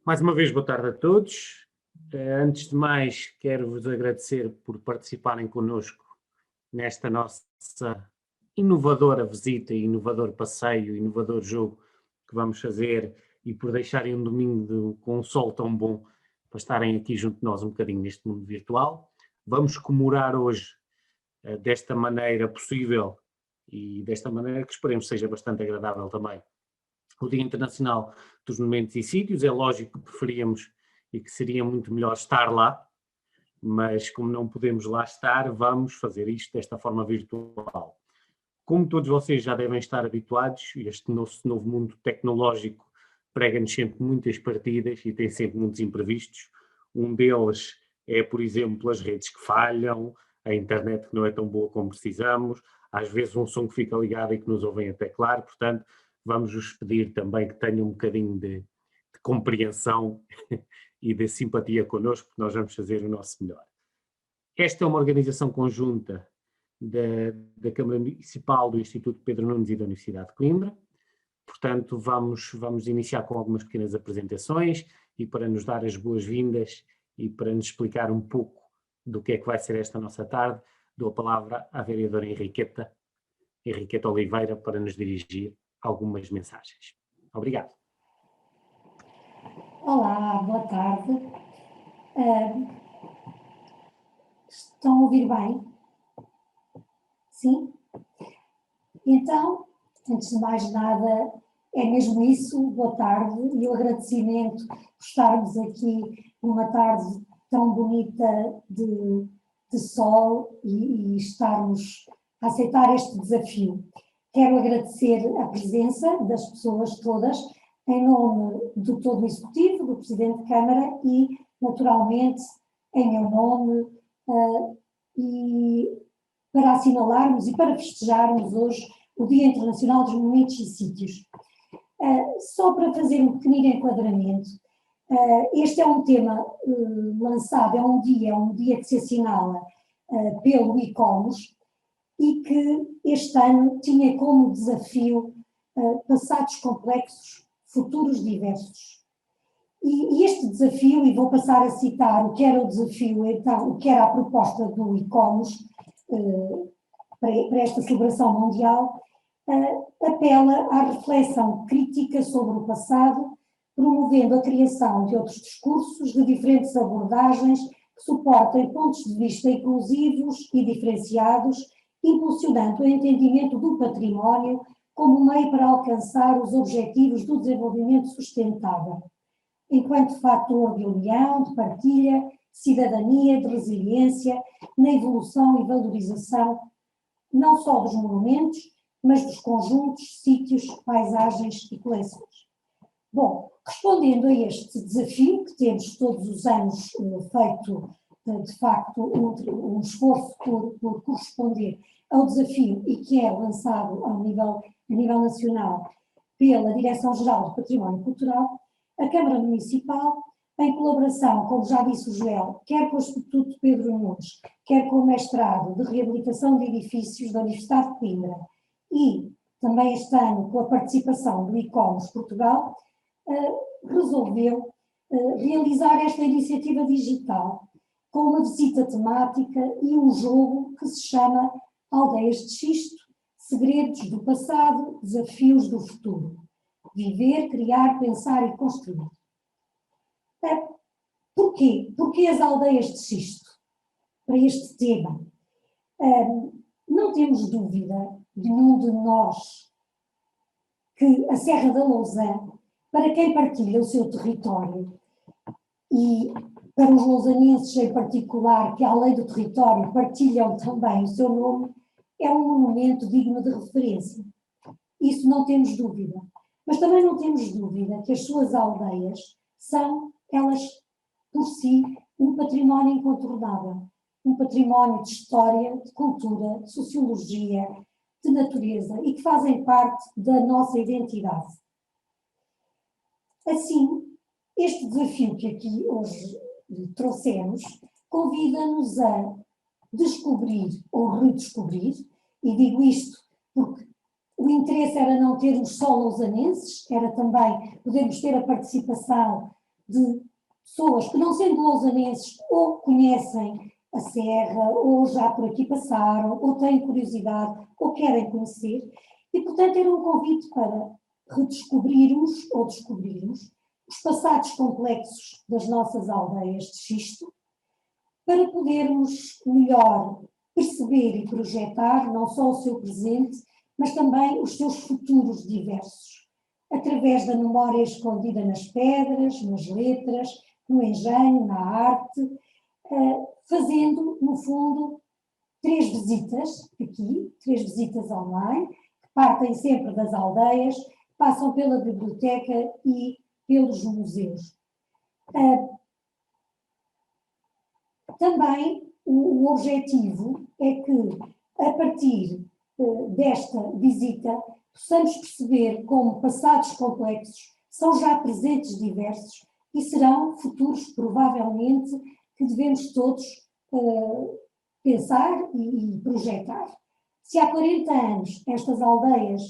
Mais uma vez, boa tarde a todos. Antes de mais, quero-vos agradecer por participarem connosco nesta nossa inovadora visita, inovador passeio, inovador jogo que vamos fazer e por deixarem um domingo com um sol tão bom para estarem aqui junto de nós um bocadinho neste mundo virtual. Vamos comemorar hoje desta maneira possível e desta maneira que esperemos seja bastante agradável também. O Dia Internacional dos Monumentos e Sítios, é lógico que preferíamos e que seria muito melhor estar lá, mas como não podemos lá estar, vamos fazer isto desta forma virtual. Como todos vocês já devem estar habituados, este novo mundo tecnológico prega-nos sempre muitas partidas e tem sempre muitos imprevistos. Um deles é, por exemplo, as redes que falham, a internet que não é tão boa como precisamos, às vezes um som que fica ligado e que nos ouvem até claro, portanto, vamos-vos pedir também que tenham um bocadinho de compreensão e de simpatia connosco, porque nós vamos fazer o nosso melhor. Esta é uma organização conjunta da Câmara Municipal, do Instituto Pedro Nunes e da Universidade de Coimbra. Portanto, vamos iniciar com algumas pequenas apresentações e para nos dar as boas-vindas e para nos explicar um pouco do que é que vai ser esta nossa tarde, dou a palavra à vereadora Henriqueta Oliveira para nos dirigir algumas mensagens. Obrigado. Olá, boa tarde. Estão a ouvir bem? Sim? Então, antes de mais nada, é mesmo isso, boa tarde, e o agradecimento por estarmos aqui numa tarde tão bonita de sol e estarmos a aceitar este desafio. Quero agradecer a presença das pessoas todas, em nome do todo o Executivo, do Presidente de Câmara e, naturalmente, em meu nome, e para assinalarmos e para festejarmos hoje o Dia Internacional dos Monumentos e Sítios. Só para fazer um pequenino enquadramento, este é um tema lançado, é um dia que se assinala pelo ICOMOS e que este ano tinha como desafio passados complexos, futuros diversos. E este desafio, e vou passar a citar o que era o desafio, então, o que era a proposta do ICOMOS para esta celebração mundial, apela à reflexão crítica sobre o passado, promovendo a criação de outros discursos de diferentes abordagens que suportem pontos de vista inclusivos e diferenciados, impulsionando o entendimento do património como meio para alcançar os objetivos do desenvolvimento sustentável, enquanto fator de união, de partilha, de cidadania, de resiliência, na evolução e valorização não só dos monumentos, mas dos conjuntos, sítios, paisagens e coleções. Bom, respondendo a este desafio, que temos todos os anos feito, de facto, um esforço por corresponder ao desafio e que é lançado a nível nacional pela Direção-Geral do Património Cultural, a Câmara Municipal, em colaboração, como já disse o Joel, quer com o Instituto Pedro Nunes, quer com o Mestrado de Reabilitação de Edifícios da Universidade de Coimbra e também este ano com a participação do ICOMOS Portugal, resolveu realizar esta iniciativa digital com uma visita temática e um jogo que se chama Aldeias de Xisto, Segredos do Passado, Desafios do Futuro. Viver, criar, pensar e construir. Porquê? Porquê as aldeias de xisto? Para este tema. Não temos dúvida, nenhum de nós, que a Serra da Lousã, para quem partilha o seu território, e para os lousanenses em particular, que além do território partilham também o seu nome, é um monumento digno de referência. Isso não temos dúvida. Mas também não temos dúvida que as suas aldeias são, elas por si, um património incontornável, um património de história, de cultura, de sociologia, de natureza e que fazem parte da nossa identidade. Assim, este desafio que aqui hoje trouxemos convida-nos a descobrir ou redescobrir, e digo isto porque o interesse era não termos só lousanenses, era também podermos ter a participação de pessoas que, não sendo lausanenses, ou conhecem a Serra, ou já por aqui passaram, ou têm curiosidade, ou querem conhecer, e, portanto, era um convite para redescobrirmos ou descobrirmos os passados complexos das nossas aldeias de xisto, para podermos melhor perceber e projetar não só o seu presente, mas também os seus futuros diversos, através da memória escondida nas pedras, nas letras, no engenho, na arte, fazendo, no fundo, 3 visitas aqui, 3 visitas online, que partem sempre das aldeias, passam pela biblioteca e pelos museus. Também o objetivo é que, a partir desta visita, possamos perceber como passados complexos são já presentes diversos e serão futuros, provavelmente, que devemos todos pensar e projetar. Se há 40 anos estas aldeias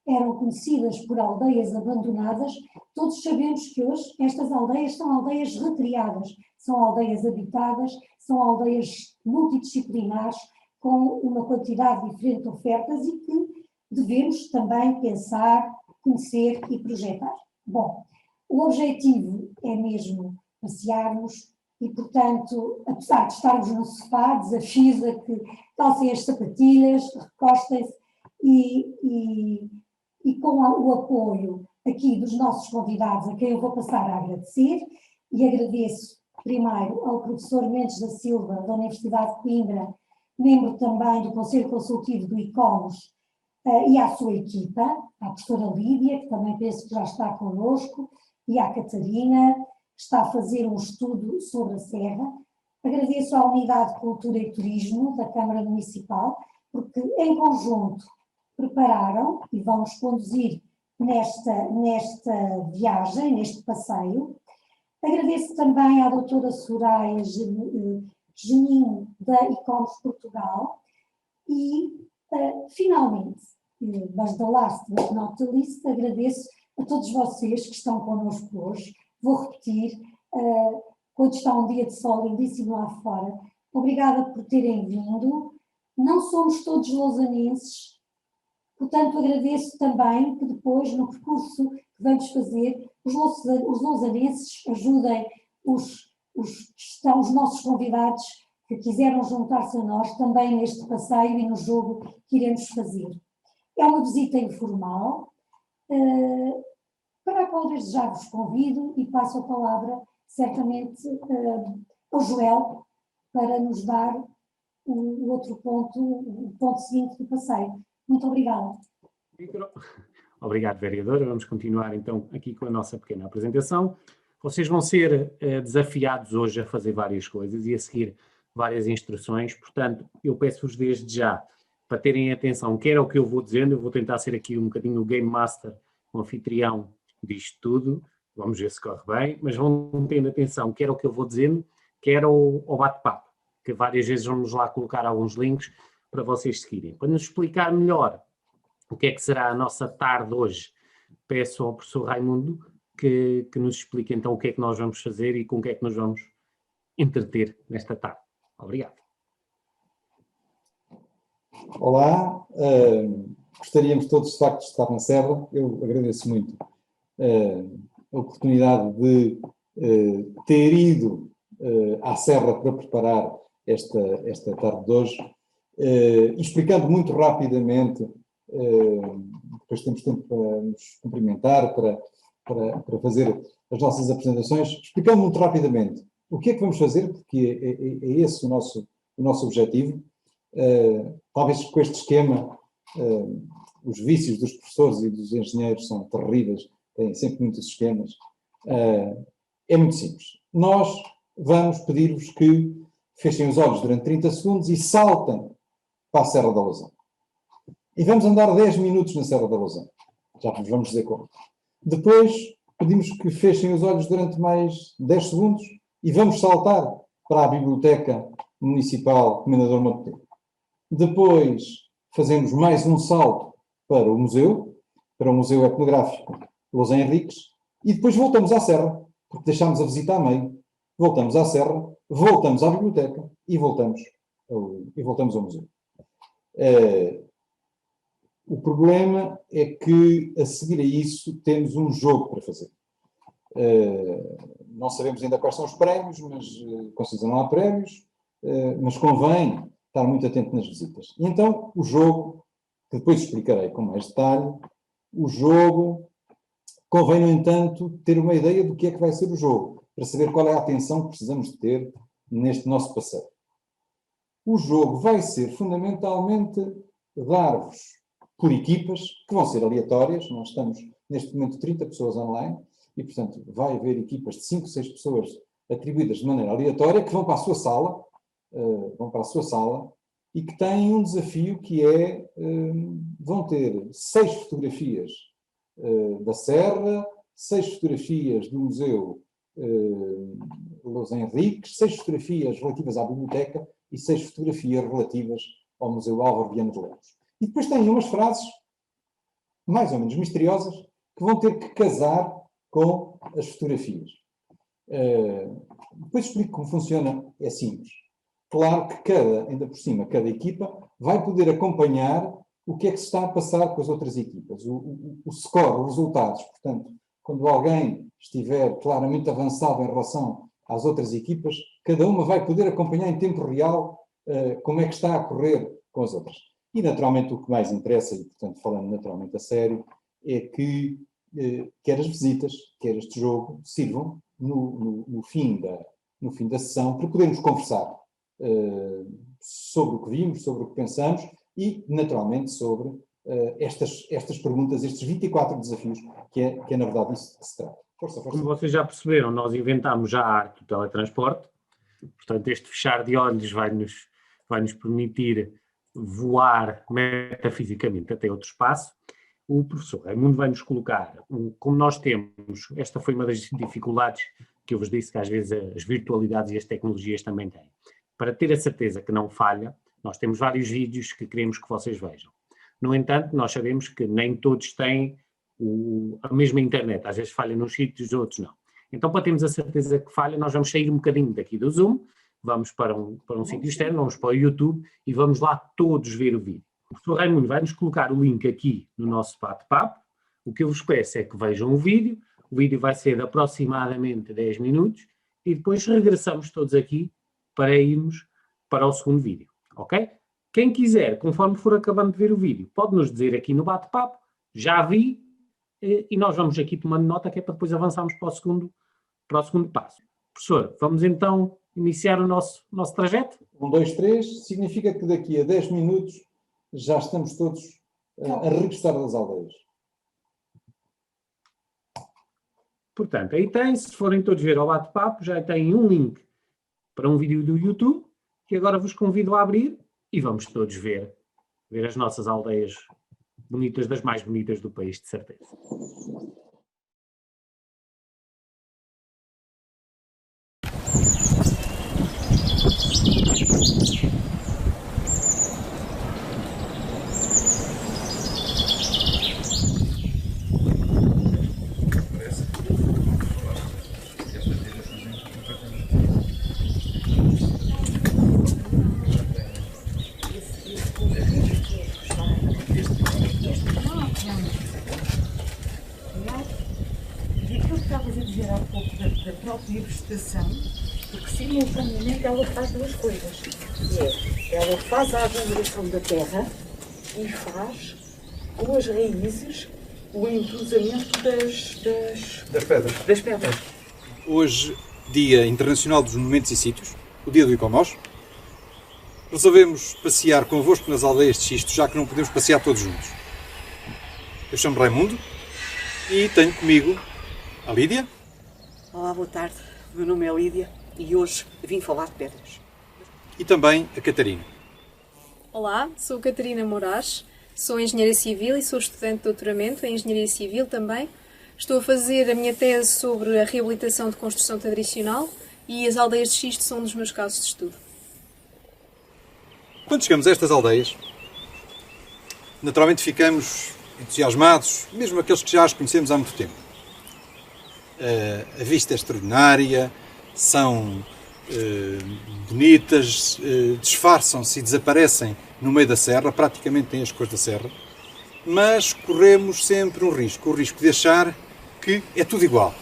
eram conhecidas por aldeias abandonadas, todos sabemos que hoje estas aldeias são aldeias recriadas, são aldeias habitadas, são aldeias multidisciplinares, com uma quantidade diferente de ofertas e que devemos também pensar, conhecer e projetar. Bom, o objetivo é mesmo passearmos e, portanto, apesar de estarmos no sofá, desafio a que calcem as sapatilhas, recostem-se e com o apoio aqui dos nossos convidados, a quem eu vou passar a agradecer, e agradeço primeiro ao professor Mendes da Silva, da Universidade de Coimbra, membro também do Conselho Consultivo do ICOMOS, e à sua equipa, à professora Lídia, que também penso que já está connosco, e à Catarina, que está a fazer um estudo sobre a Serra. Agradeço à Unidade de Cultura e Turismo da Câmara Municipal, porque em conjunto prepararam e vão nos conduzir nesta viagem, neste passeio. Agradeço também à doutora Soraya Geninho, da ICOMOS Portugal, e, finalmente, mas da last but not least, agradeço a todos vocês que estão connosco hoje. Vou repetir, quando está um dia de sol lindíssimo lá fora, obrigada por terem vindo. Não somos todos lausanenses, portanto agradeço também que depois, no percurso que vamos fazer, os lausanenses ajudem os nossos convidados que quiseram juntar-se a nós também neste passeio e no jogo que iremos fazer. É uma visita informal, para a qual desde já vos convido e passo a palavra certamente ao Joel para nos dar o outro ponto, o ponto seguinte do passeio. Muito obrigada. Obrigado, vereadora. Vamos continuar então aqui com a nossa pequena apresentação. Vocês vão ser desafiados hoje a fazer várias coisas e a seguir várias instruções, portanto, eu peço-vos desde já para terem atenção, quer ao que eu vou dizendo, eu vou tentar ser aqui um bocadinho o Game Master, o anfitrião disto tudo, vamos ver se corre bem, mas vão tendo atenção, quer ao que eu vou dizendo, quer ao bate-papo, que várias vezes vamos lá colocar alguns links para vocês seguirem. Para nos explicar melhor o que é que será a nossa tarde hoje, peço ao professor Raimundo que nos explique então o que é que nós vamos fazer e com o que é que nos vamos entreter nesta tarde. Obrigado. Olá, gostaríamos todos de facto de estar na Serra. Eu agradeço muito a oportunidade de ter ido à Serra para preparar esta tarde de hoje, explicando muito rapidamente, depois temos tempo para nos cumprimentar, para fazer as nossas apresentações, explicando muito rapidamente o que é que vamos fazer, porque é esse o nosso objetivo. Talvez com este esquema, os vícios dos professores e dos engenheiros são terríveis, têm sempre muitos esquemas. É muito simples. Nós vamos pedir-vos que fechem os olhos durante 30 segundos e saltem para a Serra da Lousã. E vamos andar 10 minutos na Serra da Lousã. Já vos vamos dizer como. Depois pedimos que fechem os olhos durante mais 10 segundos e vamos saltar para a Biblioteca Municipal Comendador Monteiro. Depois fazemos mais um salto para o Museu Etnográfico Lousã Henriques, e depois voltamos à Serra. porque deixámos a visita a meio, voltamos à serra, voltamos à biblioteca e voltamos ao museu. O problema é que, a seguir a isso, temos um jogo para fazer. Não sabemos ainda quais são os prémios, mas com certeza não há prémios, mas convém estar muito atento nas visitas. E então, o jogo, que depois explicarei com mais detalhe, o jogo, convém, no entanto, ter uma ideia do que é que vai ser o jogo, para saber qual é a atenção que precisamos de ter neste nosso passeio. O jogo vai ser, fundamentalmente, dar-vos, por equipas, que vão ser aleatórias. Nós estamos, neste momento, 30 pessoas online, e, portanto, vai haver equipas de 5, 6 pessoas atribuídas de maneira aleatória, que vão para a sua sala, e que têm um desafio que é, vão ter 6 fotografias da Serra, 6 fotografias do Museu Los Henriques, 6 fotografias relativas à biblioteca e 6 fotografias relativas ao Museu Álvaro Viana de Lemos. E depois têm umas frases, mais ou menos misteriosas, que vão ter que casar com as fotografias. Depois explico como funciona, é simples. Claro que ainda por cima, cada equipa vai poder acompanhar o que é que se está a passar com as outras equipas, o score, os resultados. Portanto, quando alguém estiver claramente avançado em relação às outras equipas, cada uma vai poder acompanhar em tempo real como é que está a correr com as outras. E, naturalmente, o que mais interessa, e, portanto, falando naturalmente a sério, é que quer as visitas, quer este jogo, sirvam no fim da sessão para podermos conversar sobre o que vimos, sobre o que pensamos e, naturalmente, sobre estas perguntas, estes 24 desafios, que é na verdade isso que se trata. Força. Como vocês já perceberam, nós inventámos já a arte do teletransporte, portanto este fechar de olhos vai-nos permitir voar metafisicamente até outro espaço. O professor Raimundo vai-nos colocar, como nós temos, esta foi uma das dificuldades que eu vos disse que às vezes as virtualidades e as tecnologias também têm. Para ter a certeza que não falha, nós temos vários vídeos que queremos que vocês vejam. No entanto, nós sabemos que nem todos têm a mesma internet. Às vezes falha nos sítios, outros não. Então, para termos a certeza que falha, nós vamos sair um bocadinho daqui do Zoom, vamos para um sítio externo, vamos para o YouTube e vamos lá todos ver o vídeo. O professor Raimundo vai-nos colocar o link aqui no nosso bate-papo. O que eu vos peço é que vejam o vídeo vai ser de aproximadamente 10 minutos e depois regressamos todos aqui para irmos para o segundo vídeo, ok? Quem quiser, conforme for acabando de ver o vídeo, pode nos dizer aqui no bate-papo, já vi, e nós vamos aqui tomando nota que é para depois avançarmos para o segundo passo. Professor, vamos então iniciar o nosso trajeto? 1, 2, 3, significa que daqui a 10 minutos já estamos todos a regressar das aldeias. Portanto, aí tem, se forem todos ver ao bate-papo, já tem um link para um vídeo do YouTube, que agora vos convido a abrir e vamos todos ver as nossas aldeias bonitas, das mais bonitas do país, de certeza. Da própria vegetação, porque simultaneamente ela faz duas coisas, que ela faz a aglomeração da terra e faz com as raízes o entrosamento das pedras. Hoje, Dia Internacional dos Monumentos e Sítios, o dia do ICOMOS, resolvemos passear convosco nas aldeias de Xisto, já que não podemos passear todos juntos. Eu chamo-me Raimundo e tenho comigo a Lídia. Olá, boa tarde. O meu nome é Lídia e hoje vim falar de pedras. E também a Catarina. Olá, sou Catarina Moraes, sou engenheira civil e sou estudante de doutoramento em engenharia civil também. Estou a fazer a minha tese sobre a reabilitação de construção tradicional e as aldeias de xisto são um dos meus casos de estudo. Quando chegamos a estas aldeias, naturalmente ficamos entusiasmados, mesmo aqueles que já as conhecemos há muito tempo. a vista é extraordinária, são bonitas, disfarçam-se e desaparecem no meio da serra, praticamente têm as cores da serra, mas corremos sempre o risco de achar que é tudo igual.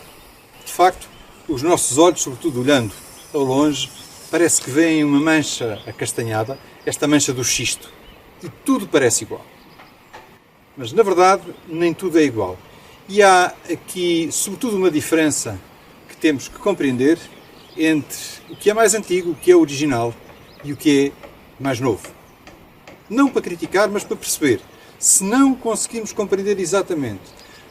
De facto, os nossos olhos, sobretudo olhando ao longe, parece que veem uma mancha acastanhada, esta mancha do xisto, e tudo parece igual. Mas, na verdade, nem tudo é igual. E há aqui, sobretudo, uma diferença que temos que compreender entre o que é mais antigo, o que é original, e o que é mais novo. Não para criticar, mas para perceber. Se não conseguimos compreender exatamente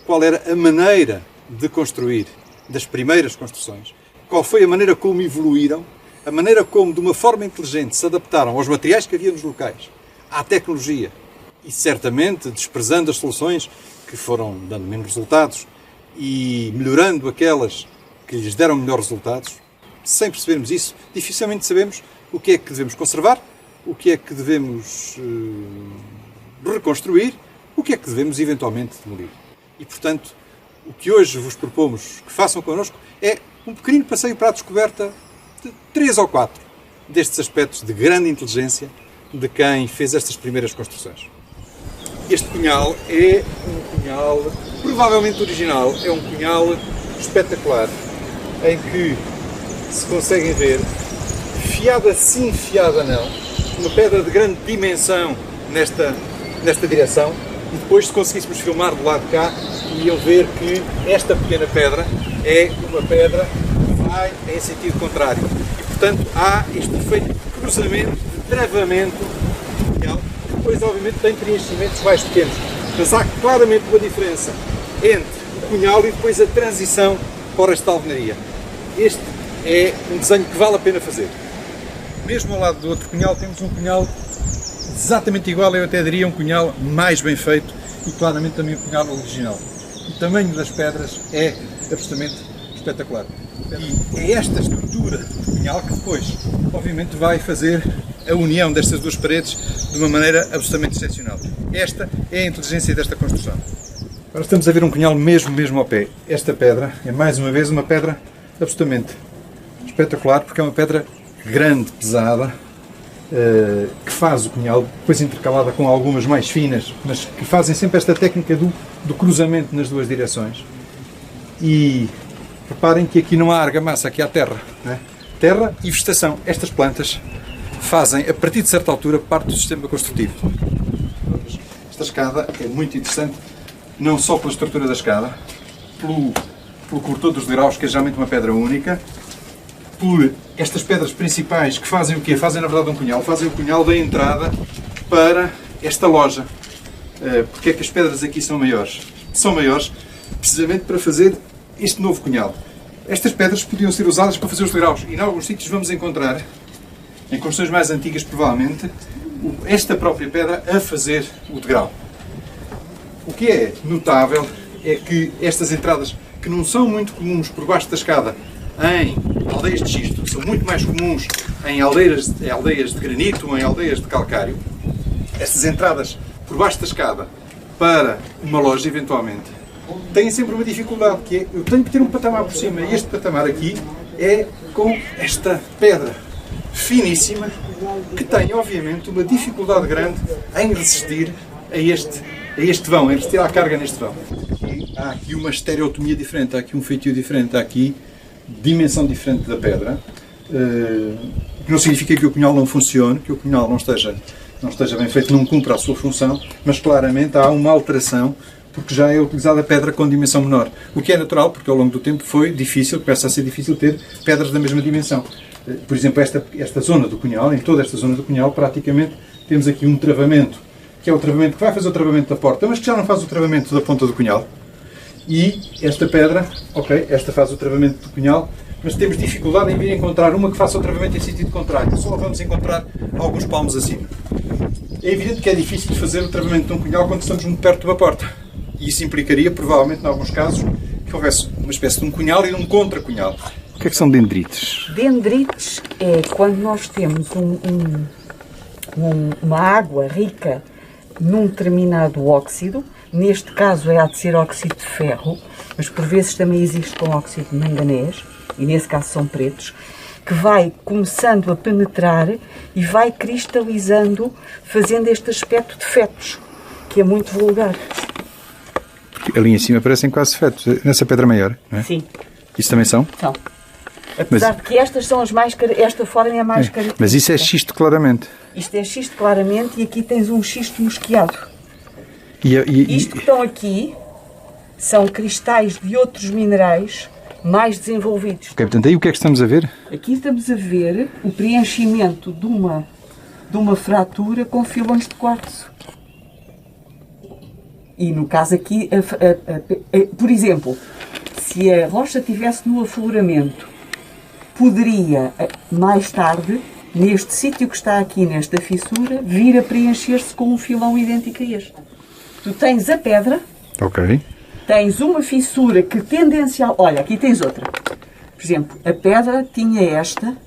qual era a maneira de construir das primeiras construções, qual foi a maneira como evoluíram, a maneira como, de uma forma inteligente, se adaptaram aos materiais que havia nos locais, à tecnologia, e certamente desprezando as soluções que foram dando menos resultados e melhorando aquelas que lhes deram melhores resultados, sem percebermos isso, dificilmente sabemos o que é que devemos conservar, o que é que devemos reconstruir, o que é que devemos eventualmente demolir. E, portanto, o que hoje vos propomos que façam connosco é um pequenino passeio para a descoberta de 3 ou 4 destes aspectos de grande inteligência de quem fez estas primeiras construções. Este punhal é um punhal provavelmente original, é um punhal espetacular, em que se conseguem ver, fiada sim, fiada não, uma pedra de grande dimensão nesta direção, e depois, se conseguíssemos filmar do lado de cá, iam ver que esta pequena pedra é uma pedra que vai em sentido contrário. E, portanto, há este efeito de cruzamento, de travamento do punhal, que depois, obviamente, tem preenchimentos mais pequenos. Mas há claramente uma diferença entre o punhal e depois a transição para esta alvenaria. Este é um desenho que vale a pena fazer. Mesmo ao lado do outro punhal, temos um punhal exatamente igual, eu até diria um punhal mais bem feito e claramente também um punhal original. O tamanho das pedras é absolutamente espetacular. E é esta estrutura do punhal que depois, obviamente, vai fazer a união destas duas paredes de uma maneira absolutamente excepcional. Esta é a inteligência desta construção. Agora estamos a ver um punhal mesmo ao pé. Esta pedra é, mais uma vez, uma pedra absolutamente espetacular, porque é uma pedra grande, pesada, que faz o punhal, depois intercalada com algumas mais finas, mas que fazem sempre esta técnica do cruzamento nas duas direções. E reparem que aqui não há argamassa, aqui há terra, não é? Terra e vegetação. Estas plantas fazem, a partir de certa altura, parte do sistema construtivo. Esta escada é muito interessante, não só pela estrutura da escada, pelo cobertor dos degraus, que é geralmente uma pedra única, por estas pedras principais que fazem o quê? Fazem, na verdade, um punhal. Fazem o punhal da entrada para esta loja. Porque é que as pedras aqui são maiores? São maiores precisamente para fazer este novo punhal. Estas pedras podiam ser usadas para fazer os degraus. E em alguns sítios vamos encontrar, em construções mais antigas provavelmente, esta própria pedra a fazer o degrau. O que é notável é que estas entradas, que não são muito comuns por baixo da escada, em aldeias de xisto, que são muito mais comuns em aldeias de granito ou em aldeias de calcário, estas entradas por baixo da escada para uma loja, eventualmente, têm sempre uma dificuldade, que é, eu tenho que ter um patamar por cima, e este patamar aqui é com esta pedra finíssima, que tem, obviamente, uma dificuldade grande em resistir a este vão, em resistir à carga neste vão. E há aqui uma estereotomia diferente, há aqui um feitio diferente, há aqui dimensão diferente da pedra, que não significa que o punhal não funcione, que o punhal não esteja bem feito, não cumpra a sua função, mas claramente há uma alteração, porque já é utilizada pedra com dimensão menor. O que é natural, porque ao longo do tempo foi difícil, começa a ser difícil ter pedras da mesma dimensão. Por exemplo, esta zona do punhal, em toda esta zona do punhal, praticamente temos aqui um travamento, que é o travamento que vai fazer o travamento da porta, mas que já não faz o travamento da ponta do punhal. E esta pedra, ok, esta faz o travamento do punhal, mas temos dificuldade em vir encontrar uma que faça o travamento em sentido contrário. Só a vamos encontrar alguns palmos acima. É evidente que é difícil de fazer o travamento de um punhal quando estamos muito perto de uma porta. E isso implicaria, provavelmente, em alguns casos, que houvesse uma espécie de um cunhal e de um contra-cunhal. O que é que são dendrites? Dendrites é quando nós temos uma água rica num determinado óxido, neste caso há de ser óxido de ferro, mas por vezes também existe com óxido de manganês, e nesse caso são pretos, que vai começando a penetrar e vai cristalizando, fazendo este aspecto de fetos, que é muito vulgar. Ali em cima parecem quase fetos, nessa pedra maior, não é? Sim. Isso também são? São. Apesar de que estas são as mais... Esta forma é a mais característica. Mas isso é xisto claramente. Isto é xisto claramente e aqui tens um xisto mosqueado. Isto que estão aqui são cristais de outros minerais mais desenvolvidos. Ok, portanto, aí o que é que estamos a ver? Aqui estamos a ver o preenchimento de uma fratura com filões de quartzo. E no caso aqui, por exemplo, se a rocha estivesse no afloramento, poderia, mais tarde, neste sítio que está aqui, nesta fissura, vir a preencher-se com um filão idêntico a este. Tu tens a pedra, Ok. tens uma fissura que tendencial... Olha, aqui tens outra. Por exemplo, a pedra tinha esta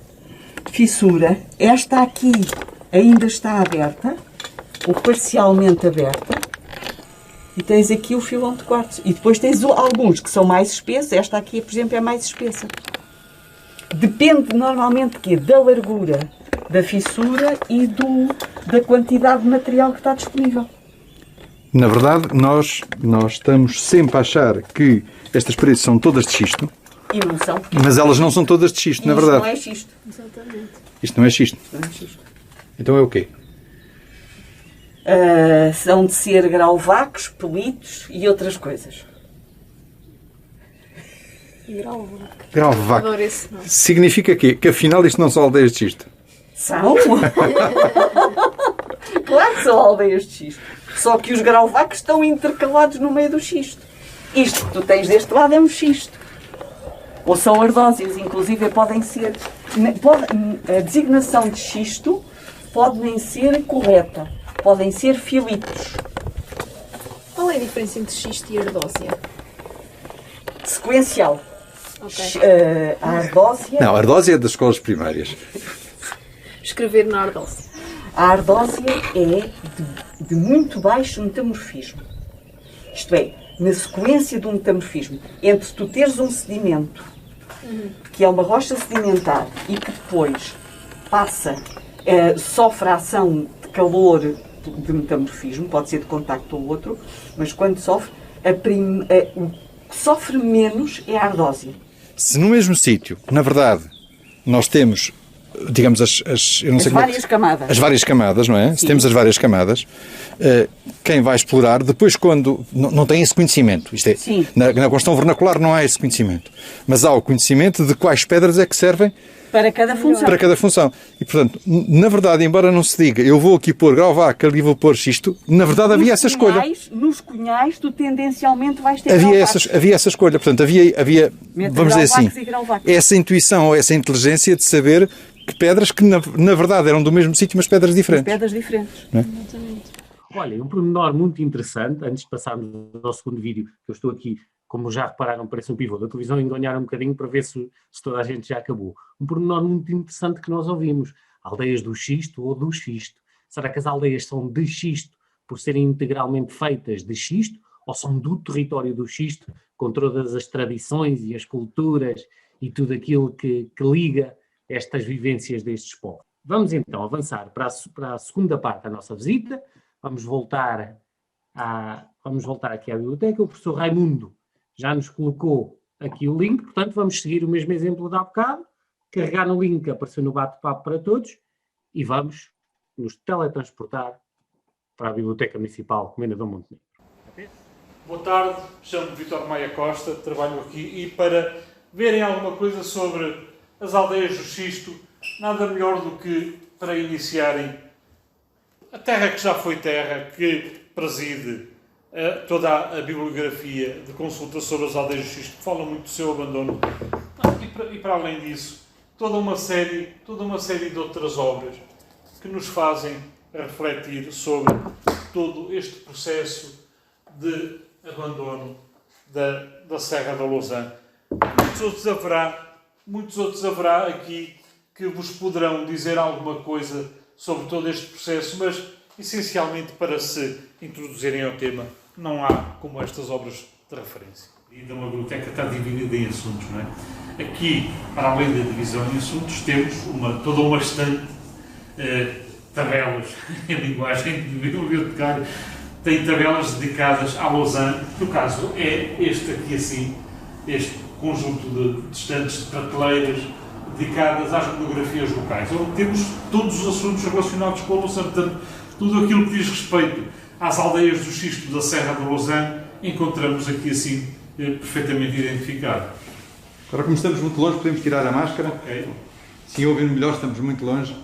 fissura, esta aqui ainda está aberta, ou parcialmente aberta, e tens aqui o filão de quartzo. E depois tens alguns que são mais espessos, esta aqui, por exemplo, é mais espessa. Depende normalmente da largura da fissura e da quantidade de material que está disponível. Na verdade, nós estamos sempre a achar que estas paredes são todas de xisto, E não são. mas elas não são todas de xisto, na Isto verdade. não é xisto. Exatamente. Isto não é xisto. Não é xisto. Então é o quê? São de ser grauvacos, pelitos e outras coisas. Grauvac. Adoro esse nome. Significa quê? Que afinal isto não são aldeias de xisto. São? Claro que são aldeias de xisto. Só que os grauvacos estão intercalados no meio do xisto. Isto que tu tens deste lado é um xisto. Ou são ardósias, inclusive podem ser... A designação de xisto pode nem ser correta. Podem ser filitos. Qual é a diferença entre xisto e ardósia? Sequencial. Ok. A ardósia... Não, a ardósia é das escolas primárias. Escrever na ardósia. A ardósia é de muito baixo metamorfismo. Isto é, na sequência de um metamorfismo, entre tu teres um sedimento, que é uma rocha sedimentar, e que depois sofre a ação de calor de metamorfismo, pode ser de contacto ou outro, mas quando sofre, o que sofre menos é a ardósia. Se no mesmo sítio, na verdade, nós temos, digamos, eu não As sei como é várias camadas. As várias camadas, não é? Sim. Se temos as várias camadas, quem vai explorar, depois quando... Não tem esse conhecimento. Isto é, Sim. na construção vernacular não há esse conhecimento. Mas há o conhecimento de quais pedras é que servem Para cada função. para cada função. E, portanto, na verdade, embora não se diga eu vou aqui pôr grauvac, ali vou pôr xisto, na verdade havia essa escolha. Nos cunhais, tu tendencialmente vais ter Havia grauvacos. essa escolha. Portanto, havia Mete vamos dizer assim, grauvacos e grauvacos. essa intuição ou essa inteligência de saber que pedras que, na verdade, eram do mesmo sítio, mas pedras diferentes. Pedras diferentes. Olha, um pormenor muito interessante, antes de passarmos ao segundo vídeo, que eu estou aqui, como já repararam, parece um pivô da televisão, enganhar um bocadinho para ver se toda a gente já acabou. Um pormenor muito interessante que nós ouvimos, aldeias do xisto ou do xisto. Será que as aldeias são de xisto por serem integralmente feitas de xisto ou são do território do xisto, com todas as tradições e as culturas e tudo aquilo que liga estas vivências destes povos? Vamos então avançar para a segunda parte da nossa visita. Vamos voltar aqui à biblioteca. O professor Raimundo já nos colocou aqui o link, portanto vamos seguir o mesmo exemplo de há bocado, carregar no link que apareceu no bate-papo para todos e vamos nos teletransportar para a Biblioteca Municipal Comendador Montenegro. Boa tarde, chamo-me Vítor Maia Costa, trabalho aqui e para verem alguma coisa sobre as aldeias do xisto, nada melhor do que para iniciarem a terra que já foi terra, que preside toda a bibliografia de consulta sobre as aldeias do xisto, que fala muito do seu abandono. E para além disso, toda uma série de outras obras que nos fazem refletir sobre todo este processo de abandono da Serra da Lousã. Muitos outros haverá aqui que vos poderão dizer alguma coisa sobre todo este processo, mas essencialmente para se introduzirem ao tema, não há como estas obras de referência. E da uma biblioteca está dividida em assuntos, não é? Aqui, para além da divisão em assuntos, temos toda uma estante, tabelas em linguagem de bibliotecário, tem tabelas dedicadas à Lausanne. No caso, é este aqui assim, este conjunto de estantes, de prateleiras, dedicadas às monografias locais, onde temos todos os assuntos relacionados com a Lausanne. Portanto, tudo aquilo que diz respeito às aldeias do Xisto da Serra da Lausanne, encontramos aqui assim, perfeitamente identificado. Agora, como estamos muito longe, podemos tirar a máscara. Ok. Se ouvir melhor, estamos muito longe.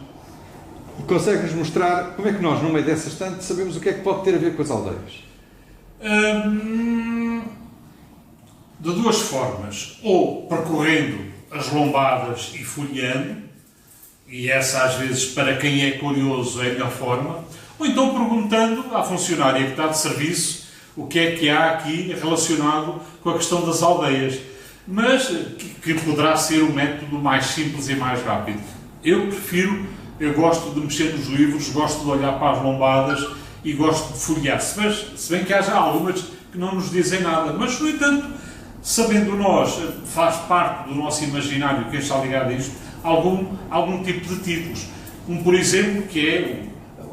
E consegue-nos mostrar como é que nós, no meio dessa estante, sabemos o que é que pode ter a ver com as aldeias? De duas formas. Ou percorrendo as lombadas e folheando, e essa às vezes para quem é curioso é a melhor forma, ou então perguntando à funcionária que está de serviço o que é que há aqui relacionado com a questão das aldeias, mas que poderá ser o método mais simples e mais rápido. Eu gosto de mexer nos livros, gosto de olhar para as lombadas e gosto de folhear, se bem que haja algumas que não nos dizem nada, mas no entanto, sabendo nós, faz parte do nosso imaginário, quem está ligado a isto, algum tipo de títulos. Por exemplo, que é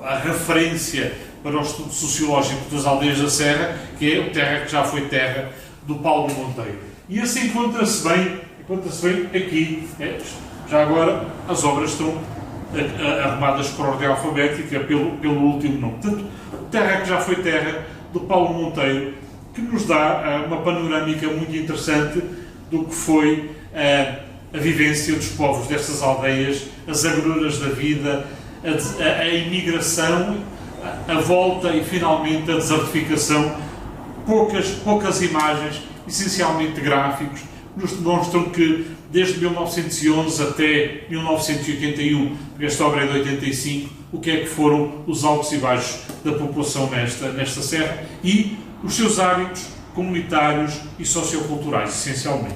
a referência para o estudo sociológico das aldeias da Serra, que é o Terra que já foi terra, do Paulo Monteiro. E esse encontra-se bem aqui. Já agora as obras estão arrumadas por ordem alfabética pelo último nome. Portanto, o Terra que já foi terra, do Paulo Monteiro, que nos dá uma panorâmica muito interessante do que foi a vivência dos povos destas aldeias, as agruras da vida, a imigração, a volta e finalmente a desertificação. Poucas imagens, essencialmente gráficos, nos demonstram que desde 1911 até 1981, porque esta obra é de 85, o que é que foram os altos e baixos da população nesta serra e os seus hábitos comunitários e socioculturais, essencialmente.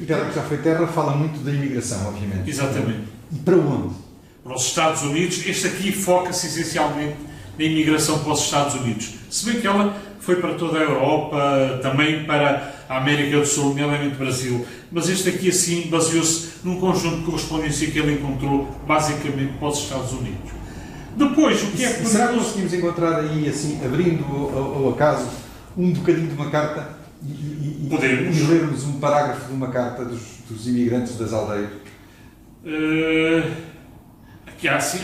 E Terra que já foi terra fala muito da imigração, obviamente. Exatamente. E para onde? Para os Estados Unidos. Este aqui foca-se essencialmente na imigração para os Estados Unidos. Se bem que ela foi para toda a Europa, também para a América do Sul, nomeadamente Brasil. Mas este aqui, assim, baseou-se num conjunto de correspondência que ele encontrou, basicamente, para os Estados Unidos. Depois, o que é que... Será que conseguimos encontrar aí, assim, abrindo ao acaso, um bocadinho de uma carta e lermos um parágrafo de uma carta dos imigrantes das aldeias? Aqui há assim...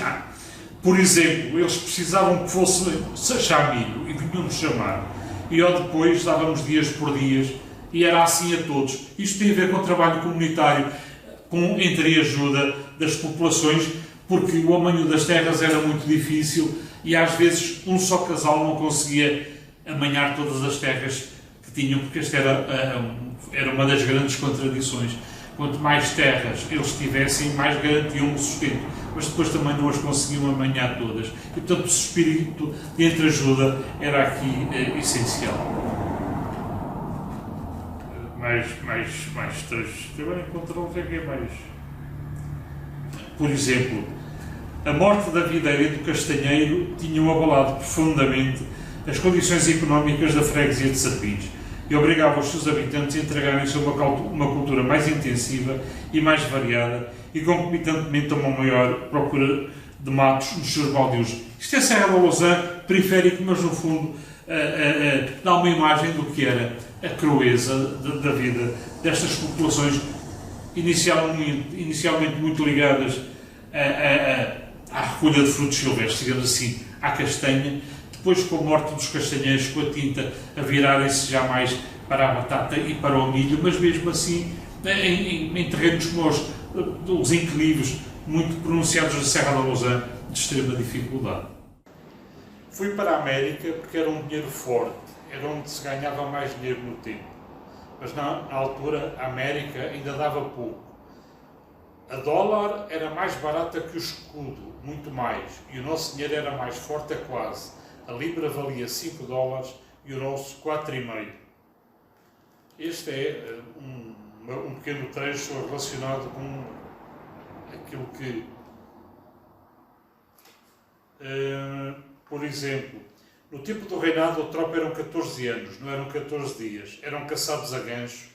Por exemplo, eles precisavam que fosse achar milho e vinham-nos chamar. E eu depois dávamos dias por dias e era assim a todos. Isto tem a ver com o trabalho comunitário, com entreajuda das populações, porque o amanho das terras era muito difícil e às vezes um só casal não conseguia amanhar todas as terras que tinham, porque esta era uma das grandes contradições. Quanto mais terras eles tivessem, mais garantiam o sustento, mas depois também não as conseguiam amanhar todas. E, portanto, o espírito de entreajuda era aqui essencial. Mais trechos. Agora encontramos aqui mais. Por exemplo, a morte da videira e do castanheiro tinham abalado profundamente as condições económicas da freguesia de Serpins e obrigava os seus habitantes a entregarem-se a uma cultura mais intensiva e mais variada e concomitantemente a uma maior procura de matos nos seus baldios. Isto é a Serra da Lausanne, periférico, mas no fundo dá uma imagem do que era a crueza da vida destas populações inicialmente muito ligadas à recolha de frutos silvestres, digamos assim, à castanha. Depois, com a morte dos castanheiros, com a tinta, a virarem-se já mais para a batata e para o milho, mas mesmo assim, em terrenos como os inclivos, muito pronunciados da Serra da Lausanne, de extrema dificuldade. Fui para a América porque era um dinheiro forte, era onde se ganhava mais dinheiro no tempo. Mas na altura, a América ainda dava pouco. A dólar era mais barata que o escudo, muito mais, e o nosso dinheiro era mais forte, quase. A libra valia 5 dólares e o nosso 4,5. Este é um pequeno trecho relacionado com aquilo que, por exemplo, No tempo do reinado, a tropa eram 14 anos, não eram 14 dias. Eram caçados a gancho.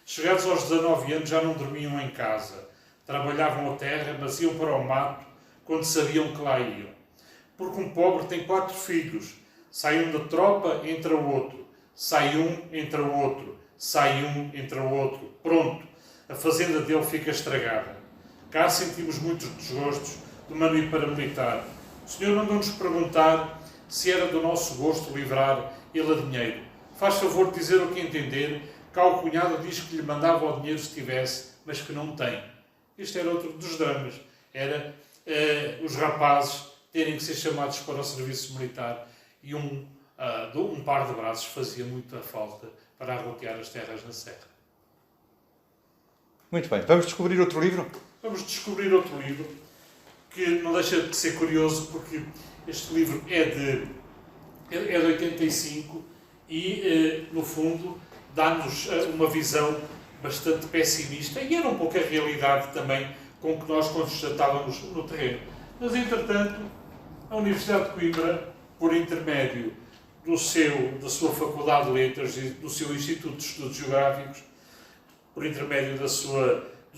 Chegados aos 19 anos, já não dormiam em casa. Trabalhavam a terra, mas iam para o mato quando sabiam que lá iam. Porque um pobre tem 4 filhos. Sai um da tropa, entra o outro. Sai um, entra o outro. Sai um, entra o outro. Pronto, a fazenda dele fica estragada. Cá sentimos muitos desgostos do manu paramilitar. O senhor mandou-nos perguntar se era do nosso gosto livrar ele a dinheiro. Faz favor de dizer o que entender. Cá o cunhado diz que lhe mandava o dinheiro se tivesse, mas que não tem. Este era outro dos dramas. Era os rapazes terem que ser chamados para o serviço militar e um par de braços fazia muita falta para arrotear as terras na serra. Muito bem. Vamos descobrir outro livro? Vamos descobrir outro livro que não deixa de ser curioso, porque este livro é de 85 e, no fundo, dá-nos uma visão bastante pessimista, e era um pouco a realidade também com que nós constatávamos no terreno. Mas, entretanto, a Universidade de Coimbra, por intermédio da sua Faculdade de Letras e do seu Instituto de Estudos Geográficos, por intermédio do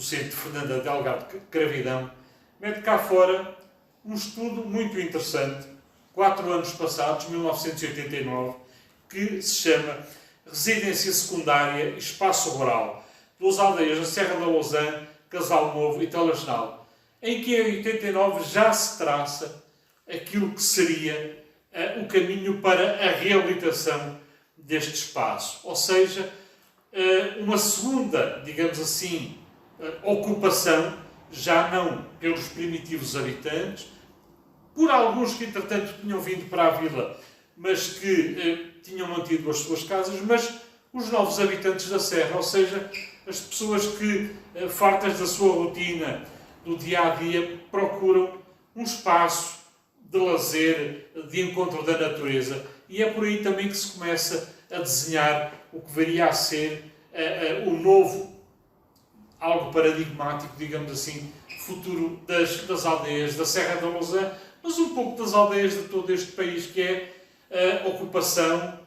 Centro Fernanda Delgado Cravidão, mete cá fora um estudo muito interessante, 4 anos passados, 1989, que se chama Residência Secundária e Espaço Rural, das aldeias da Serra da Lousã, Casal Novo e Telejnal, em que em 89 já se traça aquilo que seria o caminho para a reabilitação deste espaço. Ou seja, uma segunda, digamos assim, ocupação, já não pelos primitivos habitantes, por alguns que entretanto tinham vindo para a vila, mas que tinham mantido as suas casas, mas os novos habitantes da serra, ou seja, as pessoas que, fartas da sua rotina, do dia-a-dia, procuram um espaço de lazer, de encontro da natureza. E é por aí também que se começa a desenhar o que viria a ser o novo, algo paradigmático, digamos assim, futuro das aldeias da Serra da Lousã, mas um pouco das aldeias de todo este país, que é ocupação,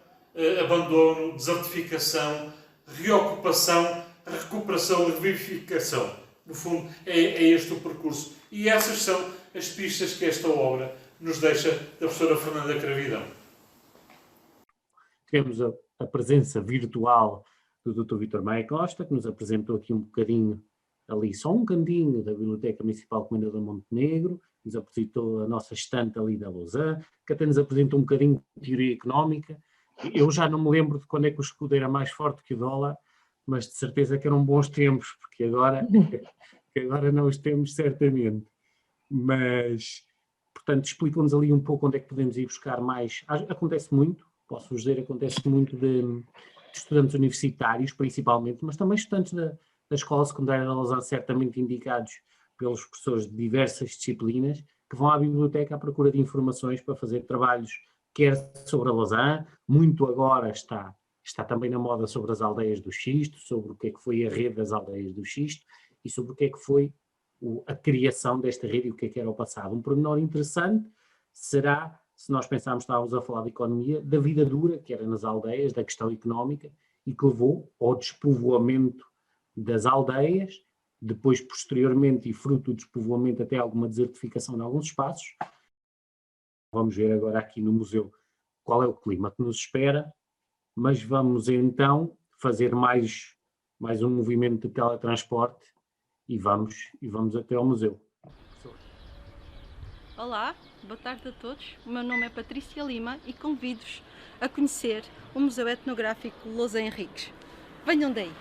abandono, desertificação, reocupação, recuperação e revivificação. No fundo, é este o percurso. E essas são as pistas que esta obra nos deixa da professora Fernanda Cravidão. Temos a presença virtual do Dr. Vítor Maia Costa, que nos apresentou aqui um bocadinho, ali só um cantinho da Biblioteca Municipal Comendador Montenegro, nos apresentou a nossa estante ali da Lousã, que até nos apresentou um bocadinho de teoria económica. Eu já não me lembro de quando é que o escudo era mais forte que o dólar, mas de certeza que eram bons tempos, porque agora não os temos certamente. Mas, portanto, explicam-nos ali um pouco onde é que podemos ir buscar mais. Acontece muito, posso-vos dizer, acontece muito de estudantes universitários, principalmente, mas também estudantes da Escola Secundária da Lousã, certamente indicados pelos professores de diversas disciplinas, que vão à biblioteca à procura de informações para fazer trabalhos, quer sobre a Lousã, muito agora está também na moda sobre as aldeias do Xisto, sobre o que é que foi a rede das aldeias do Xisto e sobre o que é que foi a criação desta rede e o que é que era o passado. Um pormenor interessante será, se nós pensarmos, estávamos a falar de economia, da vida dura que era nas aldeias, da questão económica, e que levou ao despovoamento das aldeias, depois, posteriormente, e fruto do despovoamento, até alguma desertificação em alguns espaços. Vamos ver agora aqui no museu qual é o clima que nos espera, mas vamos então fazer mais um movimento de teletransporte e vamos até ao museu. Olá, boa tarde a todos. O meu nome é Patrícia Lima e convido-vos a conhecer o Museu Etnográfico Lousã Henriques. Venham daí!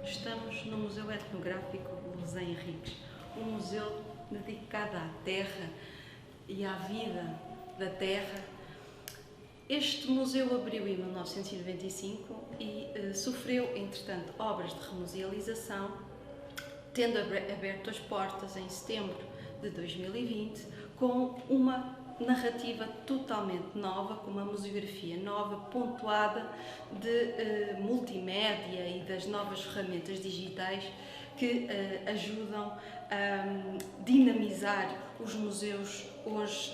Estamos no Museu Etnográfico Lousã Henriques, um museu dedicado à terra e à vida da terra. Este museu abriu em 1995 e sofreu, entretanto, obras de remusealização, tendo aberto as portas em setembro de 2020 com uma narrativa totalmente nova, com uma museografia nova, pontuada de multimédia e das novas ferramentas digitais que ajudam a dinamizar os museus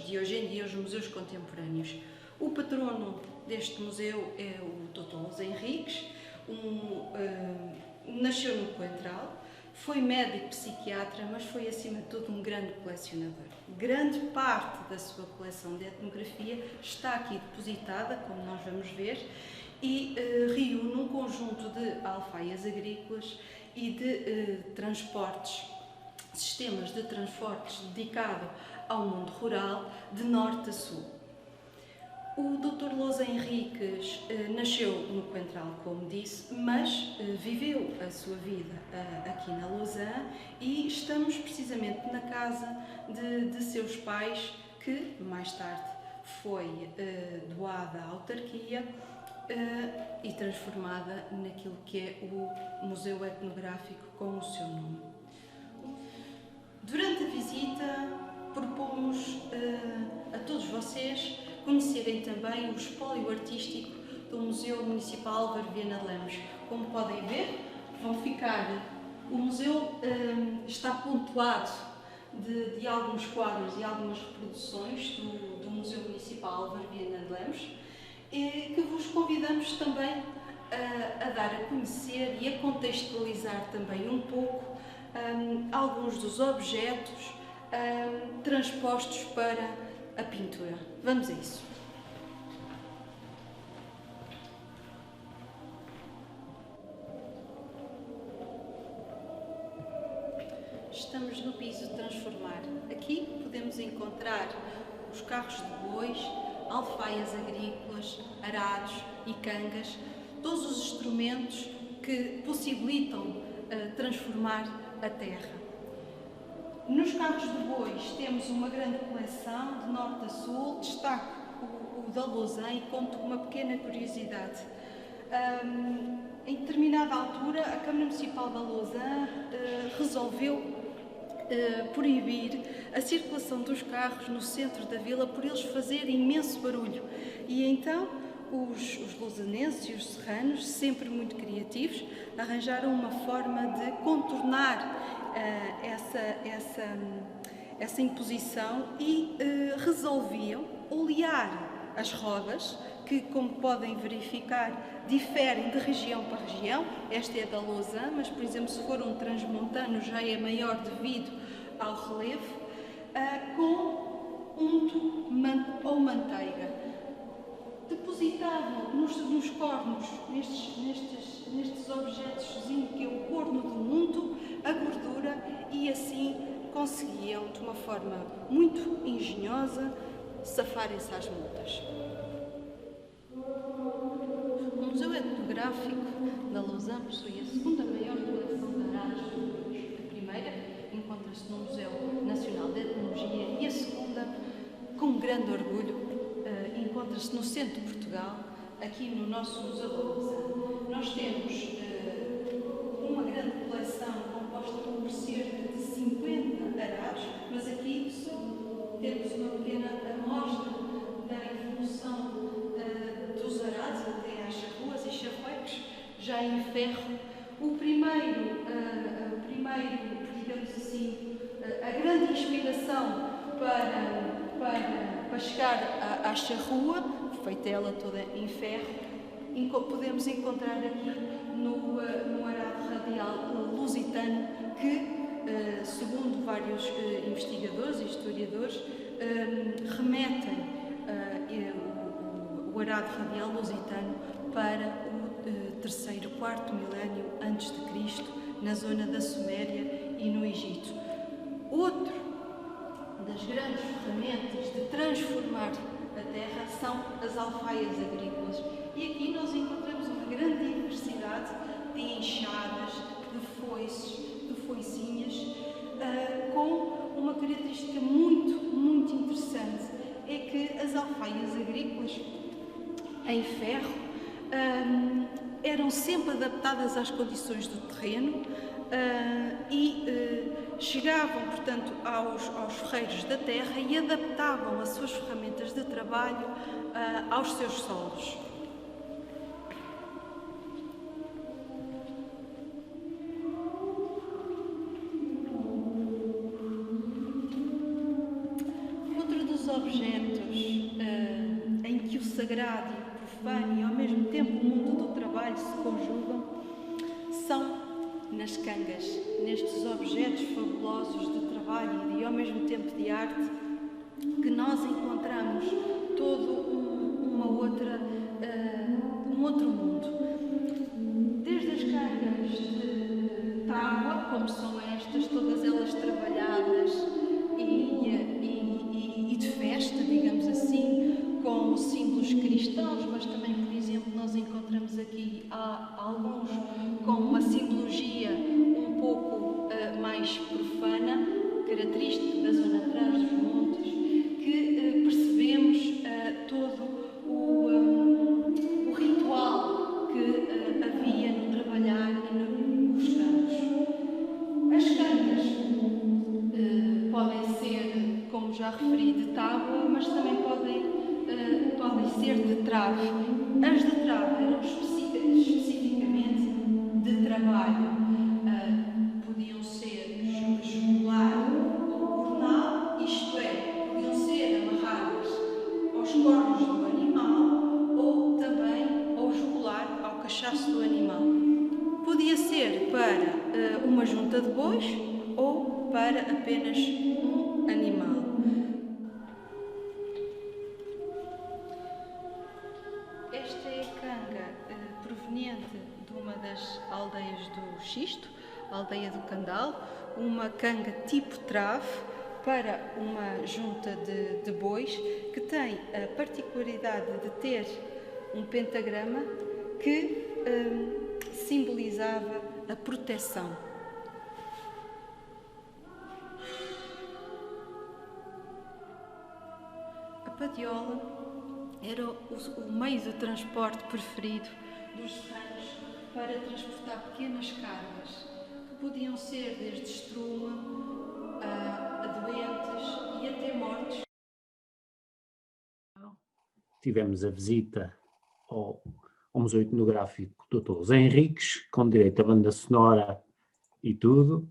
de hoje em dia, os museus contemporâneos. O patrono deste museu é o Dr. Lousa Henriques, nasceu no Coentral, foi médico psiquiatra, mas foi acima de tudo um grande colecionador. Grande parte da sua coleção de etnografia está aqui depositada, como nós vamos ver, e reúne um conjunto de alfaias agrícolas e de transportes, sistemas de transportes dedicado ao mundo rural de norte a sul. O Dr. Lousa Henriques nasceu no Coentral, como disse, mas viveu a sua vida aqui na Lausanne e estamos precisamente na casa de seus pais, que mais tarde foi doada à autarquia e transformada naquilo que é o Museu Etnográfico com o seu nome. Durante a visita, propomos a todos vocês conhecerem também o espólio artístico do Museu Municipal Álvaro Viana de Lemos. Como podem ver, o museu está pontuado de alguns quadros e algumas reproduções do Museu Municipal Álvaro Viana de Lemos, que vos convidamos também a dar a conhecer e a contextualizar também um pouco alguns dos objetos transpostos para a pintura. Vamos a isso. Estamos no piso Transformar. Aqui podemos encontrar os carros de bois, alfaias agrícolas, arados e cangas, todos os instrumentos que possibilitam transformar a terra. Nos carros de bois temos uma grande coleção de norte a sul. Destaco o da Lausanne e conto uma pequena curiosidade. Em determinada altura, a Câmara Municipal da Lausanne resolveu proibir a circulação dos carros no centro da vila por eles fazerem imenso barulho. E então os lausanenses e os serranos, sempre muito criativos, arranjaram uma forma de contornar essa imposição e resolviam olear as rodas, que, como podem verificar, diferem de região para região. Esta é da Lausanne, mas, por exemplo, se for um transmontano já é maior devido ao relevo, com unto ou manteiga. Depositavam nos cornos, nestes objetos, que é o corno do unto, a gordura, e assim conseguiam, de uma forma muito engenhosa, safarem-se às multas. O Museu Etnográfico da Lausanne possui a segunda maior coleção de arados futuros. A primeira encontra-se no Museu Nacional de Etnologia e a segunda, com grande orgulho, encontra-se no centro de Portugal, aqui no nosso Museu da Lausanne. Nós temos uma grande coleção composta por cerca de 50 arados, mas aqui temos uma pequena amostra da evolução dos arados até às charruas e charruecos, já em ferro. O primeiro, digamos assim, a grande inspiração para chegar à charrua, feita ela toda em ferro, podemos encontrar aqui no arado radial lusitano, que, segundo vários investigadores e historiadores, remetem o arado radial lusitano para o terceiro, quarto milénio antes de Cristo, na zona da Suméria e no Egito. Outro das grandes ferramentas de transformar a terra são as alfaias agrícolas. E aqui nós encontramos uma grande diversidade de enxadas, de foices, de foicinhas, com uma característica muito interessante, é que as alfaias agrícolas em ferro eram sempre adaptadas às condições do terreno, chegavam, portanto, aos ferreiros da terra e adaptavam as suas ferramentas de trabalho aos seus solos. Outro dos objetos em que o sagrado e o profano e ao mesmo tempo o mundo do trabalho se conjugam são nas cangas, nestes objetos fabulosos de trabalho e ao mesmo tempo de arte, que nós encontramos todo um outro mundo. Desde as cangas de tábua, como são estas, todas elas trabalhadas e de festa, digamos assim, com símbolos cristãos, mas também, por exemplo, nós encontramos aqui alguns com uma simbologia um pouco mais profana, característica da zona atrás dos montes, que percebemos todo o ritual que havia no trabalhar nos campos. As cangas podem ser, como já referi, de tábua, mas também podem ser de trave. As de trave eram especificamente de trabalho. Podiam ser jugular ou cornal, isto é, podiam ser amarradas aos cornos do animal ou também ao jugular, ao cachaço do animal. Podia ser para uma junta de bois ou para apenas um animal. Esta é a canga proveniente de uma das aldeias do Xisto, a aldeia do Candal, uma canga tipo trave para uma junta de bois, que tem a particularidade de ter um pentagrama que simbolizava a proteção. A padiola era o meio de transporte preferido dos serranos para transportar pequenas cargas, que podiam ser desde estrume a doentes e até mortos. Tivemos a visita ao Museu Etnográfico Dr. José Henriques, com direito à banda sonora e tudo.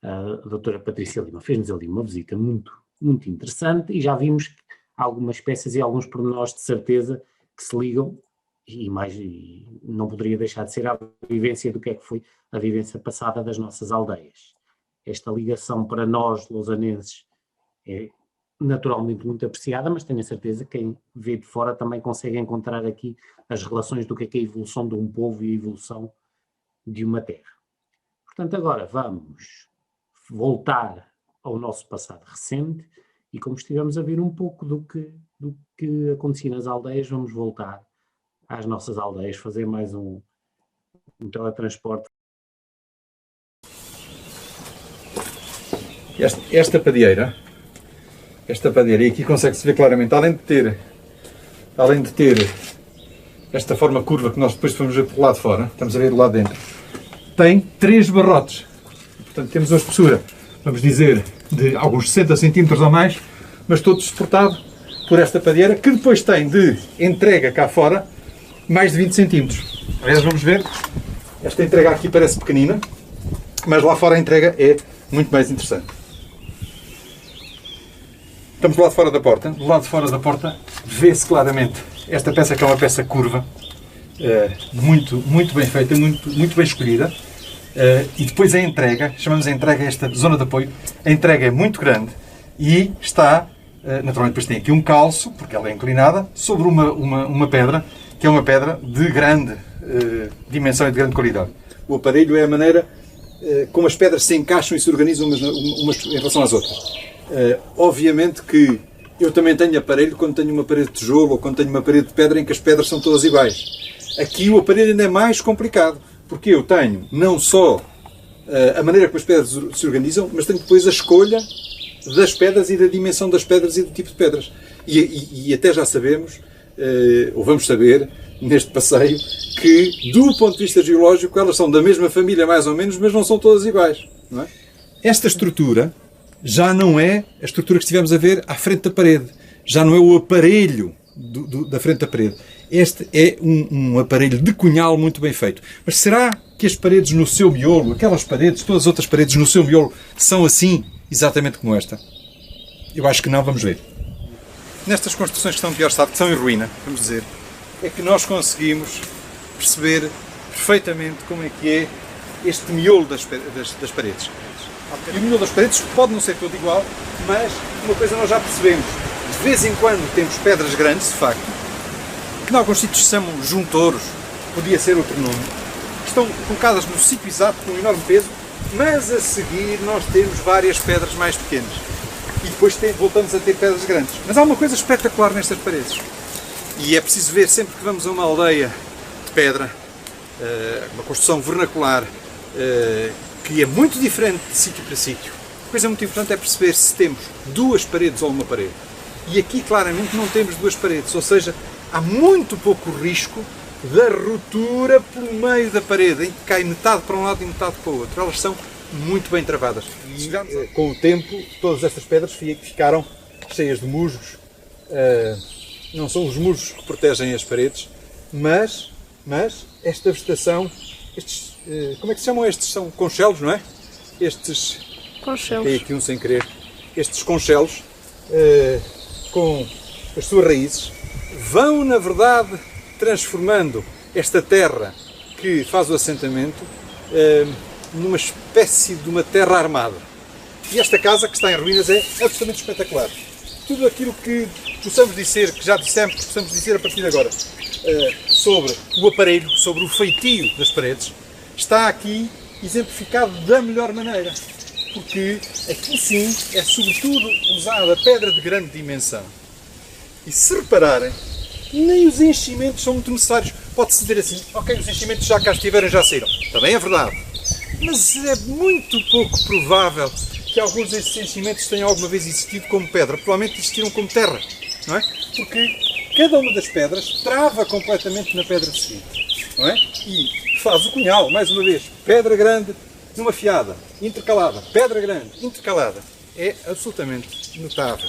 A doutora Patrícia Lima fez-nos ali uma visita muito, muito interessante e já vimos algumas peças e alguns pormenores de certeza que se ligam e não poderia deixar de ser a vivência do que é que foi a vivência passada das nossas aldeias. Esta ligação para nós, lousanenses, é naturalmente muito apreciada, mas tenho a certeza que quem vê de fora também consegue encontrar aqui as relações do que é a evolução de um povo e a evolução de uma terra. Portanto, agora vamos voltar ao nosso passado recente e, como estivemos a ver um pouco do que acontecia nas aldeias, vamos voltar às nossas aldeias, fazer mais um teletransporte. Esta padieira, e aqui consegue-se ver claramente, além de ter esta forma curva que nós depois vamos ver pelo lado de fora, estamos a ver do lado de dentro, tem 3 barrotes. Portanto, temos uma espessura, vamos dizer, de alguns 60 centímetros ou mais, mas todo suportado por esta padieira, que depois tem de entrega cá fora mais de 20 centímetros. Aliás, vamos ver, esta entrega aqui parece pequenina, mas lá fora a entrega é muito mais interessante. Estamos do lado de fora da porta. Do lado de fora da porta vê-se claramente esta peça, que é uma peça curva, muito bem feita, muito bem escolhida. E depois a entrega, chamamos a entrega esta zona de apoio, a entrega é muito grande e está, naturalmente depois tem aqui um calço, porque ela é inclinada, sobre uma pedra, que é uma pedra de grande dimensão e de grande qualidade. O aparelho é a maneira como as pedras se encaixam e se organizam umas em relação às outras. Obviamente que eu também tenho aparelho quando tenho uma parede de tijolo ou quando tenho uma parede de pedra em que as pedras são todas iguais. Aqui o aparelho ainda é mais complicado, porque eu tenho não só a maneira como as pedras se organizam, mas tenho depois a escolha das pedras e da dimensão das pedras e do tipo de pedras. E até já sabemos ou vamos saber, neste passeio, que, do ponto de vista geológico, elas são da mesma família, mais ou menos, mas não são todas iguais. Não é? Esta estrutura já não é a estrutura que estivemos a ver à frente da parede. Já não é o aparelho da frente da parede. Este é um aparelho de cunhal muito bem feito. Mas será que as paredes no seu miolo, aquelas paredes, todas as outras paredes no seu miolo, são assim, exatamente como esta? Eu acho que não, vamos ver. Nestas construções que estão em pior estado, que estão em ruína, vamos dizer, é que nós conseguimos perceber perfeitamente como é que é este miolo das paredes. E o miolo das paredes pode não ser todo igual, mas uma coisa nós já percebemos. De vez em quando temos pedras grandes, de facto, que em alguns sítios se chamam juntouros, podia ser outro nome, que estão colocadas no sítio exato, com um enorme peso, mas a seguir nós temos várias pedras mais pequenas. E depois voltamos a ter pedras grandes. Mas há uma coisa espetacular nestas paredes. E é preciso ver sempre que vamos a uma aldeia de pedra, uma construção vernacular, que é muito diferente de sítio para sítio. A coisa muito importante é perceber se temos duas paredes ou uma parede. E aqui claramente não temos duas paredes, ou seja, há muito pouco risco da ruptura pelo meio da parede, em que cai metade para um lado e metade para o outro. Elas são muito bem travadas. E com o tempo, todas estas pedras ficaram cheias de musgos. Não são os musgos que protegem as paredes, mas esta vegetação, estes, como é que se chamam estes? São conchelos, não é? Estes... Conchelos. Tem aqui um sem querer. Estes conchelos, com as suas raízes, vão, na verdade, transformando esta terra que faz o assentamento numa espécie de uma terra armada. E esta casa, que está em ruínas, é absolutamente espetacular. Tudo aquilo que possamos dizer, que já dissemos, que possamos dizer a partir de agora, sobre o aparelho, sobre o feitio das paredes, está aqui exemplificado da melhor maneira. Porque aqui sim é sobretudo usada pedra de grande dimensão. E se repararem, nem os enchimentos são muito necessários. Pode-se dizer assim, ok, os enchimentos já cá estiveram e já saíram. Também é verdade. Mas é muito pouco provável que alguns desses enchimentos tenham alguma vez existido como pedra. Provavelmente existiram como terra, não é? Porque cada uma das pedras trava completamente na pedra seguinte, não é? E faz o cunhal, mais uma vez, pedra grande numa fiada, intercalada, pedra grande, intercalada. É absolutamente notável.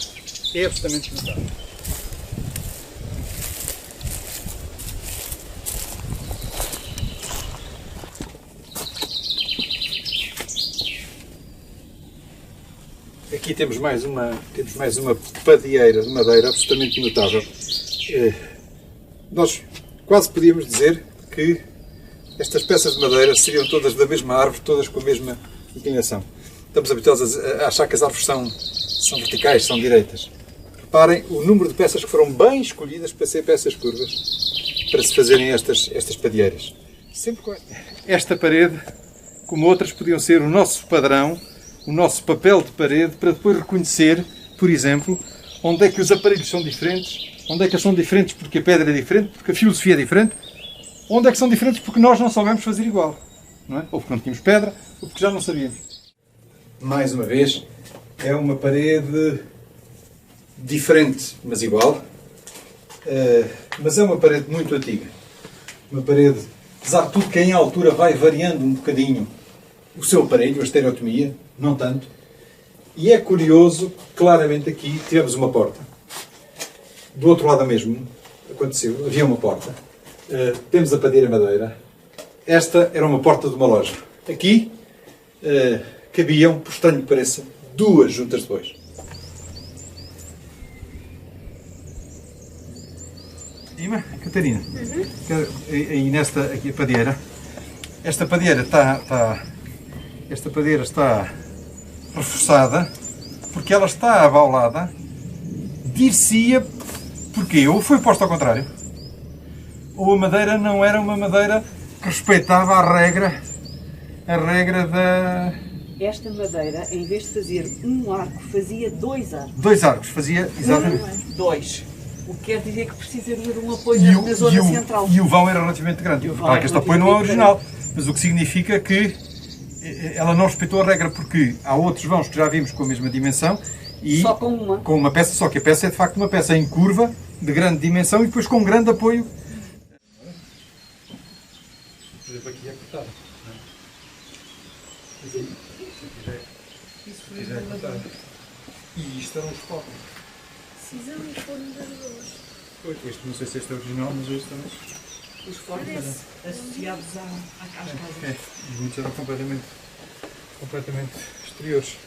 É absolutamente notável. Aqui temos mais uma padieira de madeira absolutamente notável. Nós quase podíamos dizer que estas peças de madeira seriam todas da mesma árvore, todas com a mesma inclinação. Estamos habituados a achar que as árvores são verticais, são direitas. Reparem o número de peças que foram bem escolhidas para ser peças curvas, para se fazerem estas padieiras. Sempre com esta parede, como outras, podiam ser o nosso padrão, o nosso papel de parede, para depois reconhecer, por exemplo, onde é que os aparelhos são diferentes, onde é que eles são diferentes porque a pedra é diferente, porque a filosofia é diferente, onde é que são diferentes porque nós não soubemos fazer igual, não é? Ou porque não tínhamos pedra, ou porque já não sabíamos. Mais uma vez, é uma parede diferente, mas igual, mas é uma parede muito antiga. Uma parede, apesar de tudo que em altura vai variando um bocadinho o seu aparelho, a estereotomia, não tanto. E é curioso, claramente aqui tivemos uma porta. Do outro lado mesmo aconteceu, havia uma porta. Temos a padeira madeira. Esta era uma porta de uma loja. Aqui cabiam, por estranho que pareça, duas juntas de bois. Ima, Catarina, aí nesta aqui a padeira. Esta padeira está reforçada porque ela está abaulada. Dir-se-ia porque ou foi posta ao contrário, ou a madeira não era uma madeira que respeitava a regra da... Esta madeira, em vez de fazer um arco, fazia dois arcos. Dois arcos, fazia exatamente. Dois. O que quer dizer que precisa de um apoio na zona central. E o vão era relativamente grande. Claro que este apoio não é original, mas o que significa que ela não respeitou a regra, porque há outros vãos que já vimos com a mesma dimensão e só com uma peça, só que a peça é de facto uma peça em curva de grande dimensão e depois com grande apoio. Por exemplo, aqui é cortado. Aqui já é cortado. E isto eram os copos. Precisamos de forno de arroz. Pois, este, não sei se este é original, mas este também. Os fornos associados às casas. É, muitos eram completamente exteriores.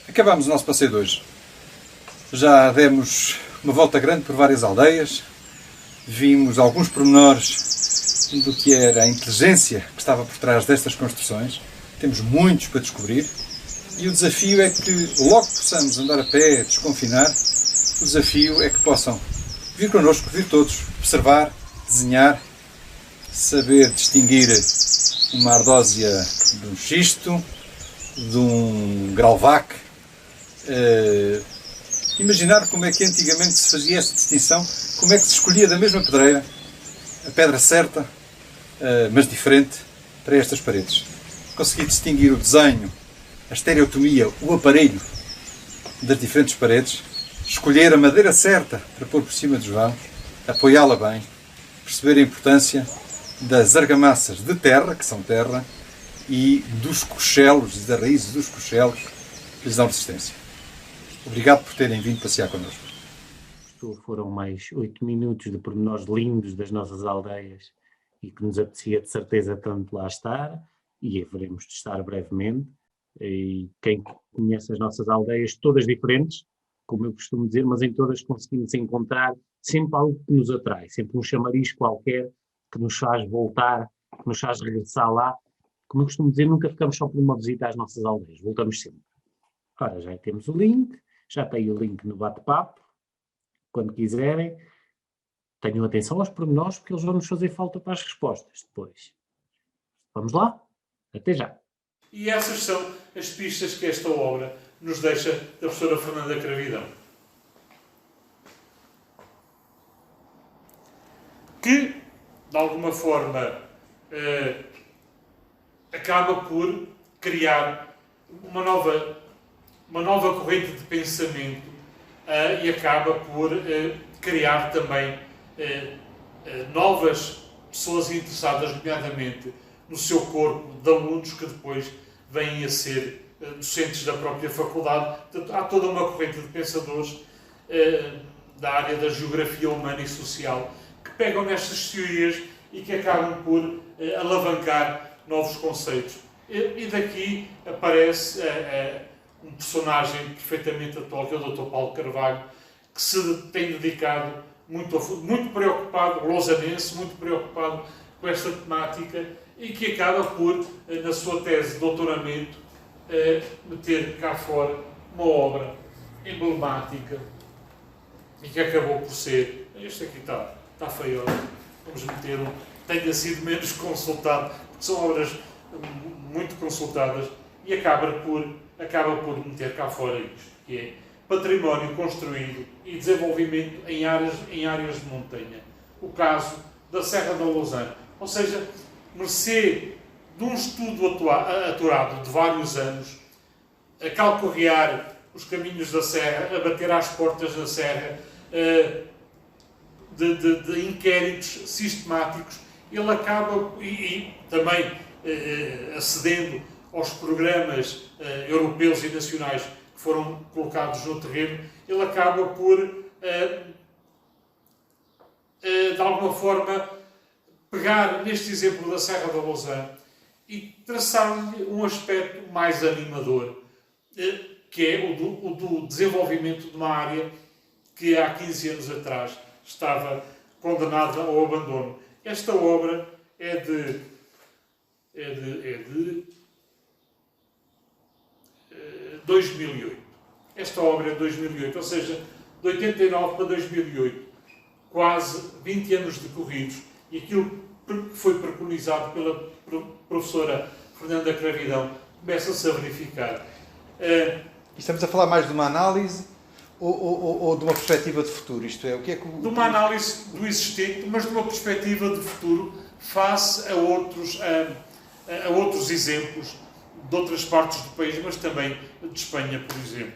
Acabámos o nosso passeio de hoje. Já demos uma volta grande por várias aldeias, vimos alguns pormenores do que era a inteligência que estava por trás destas construções. Temos muitos para descobrir e o desafio é que logo possamos andar a pé, desconfinar, o desafio é que possam vir connosco, vir todos, observar, desenhar, saber distinguir uma ardósia de um xisto, de um grauvac, imaginar como é que antigamente se fazia esta distinção, como é que se escolhia da mesma pedreira a pedra certa, mas diferente, para estas paredes. Conseguir distinguir o desenho, a estereotomia, o aparelho das diferentes paredes, escolher a madeira certa para pôr por cima dos vãos, apoiá-la bem, perceber a importância das argamassas de terra, que são terra, e dos cochelos, das raízes dos cochelos, que lhes dão resistência. Obrigado por terem vindo passear connosco. Foram mais 8 minutos de pormenores lindos das nossas aldeias e que nos apetecia de certeza tanto lá estar e haveremos de estar brevemente. E quem conhece as nossas aldeias, todas diferentes, como eu costumo dizer, mas em todas conseguimos encontrar sempre algo que nos atrai, sempre um chamariz qualquer que nos faz voltar, que nos faz regressar lá. Como eu costumo dizer, nunca ficamos só por uma visita às nossas aldeias, voltamos sempre. Ora, já temos o link, já tem o link no bate-papo, quando quiserem. Tenham atenção aos pormenores, porque eles vão nos fazer falta para as respostas depois. Vamos lá? Até já! E essas são as pistas que esta obra nos deixa da professora Fernanda Cravidão. Que, de alguma forma, acaba por criar uma nova corrente de pensamento e acaba por criar também novas pessoas interessadas, nomeadamente no seu corpo de alunos que depois vêm a ser docentes da própria faculdade. Portanto, há toda uma corrente de pensadores da área da geografia humana e social que pegam nestas teorias e que acabam por alavancar novos conceitos. E daqui aparece um personagem perfeitamente atual, que é o Dr. Paulo Carvalho, que se tem dedicado muito preocupado, lausanense, muito preocupado com esta temática e que acaba por, na sua tese de doutoramento, meter cá fora uma obra emblemática e que acabou por ser, este aqui está feioso, vamos meter tenha sido menos consultado, porque são obras muito consultadas, e acaba por meter cá fora isto, que é património construído e desenvolvimento em áreas de montanha. O caso da Serra da Lousã. Ou seja, mercê de um estudo aturado de vários anos, a calcorrear os caminhos da serra, a bater às portas da serra, de inquéritos sistemáticos. Ele acaba, e também acedendo aos programas europeus e nacionais que foram colocados no terreno, ele acaba por, de alguma forma, pegar neste exemplo da Serra da Lousã e traçar-lhe um aspecto mais animador, que é o do desenvolvimento de uma área que há 15 anos atrás estava condenada ao abandono. Esta obra é de 2008. Esta obra é de 2008, ou seja, de 89 para 2008. Quase 20 anos decorridos. E aquilo que foi preconizado pela professora Fernanda Cravidão começa-se a verificar. Estamos a falar mais de uma análise ou de uma perspectiva de futuro? Isto é, o que é que... De uma análise do existente, mas de uma perspectiva de futuro face a outros exemplos de outras partes do país, mas também de Espanha, por exemplo.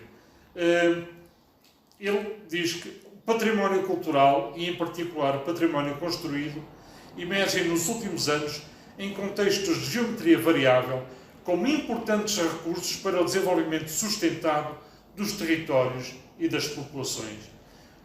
Ele diz que o património cultural, e em particular o património construído, emergem nos últimos anos em contextos de geometria variável como importantes recursos para o desenvolvimento sustentado dos territórios e das populações.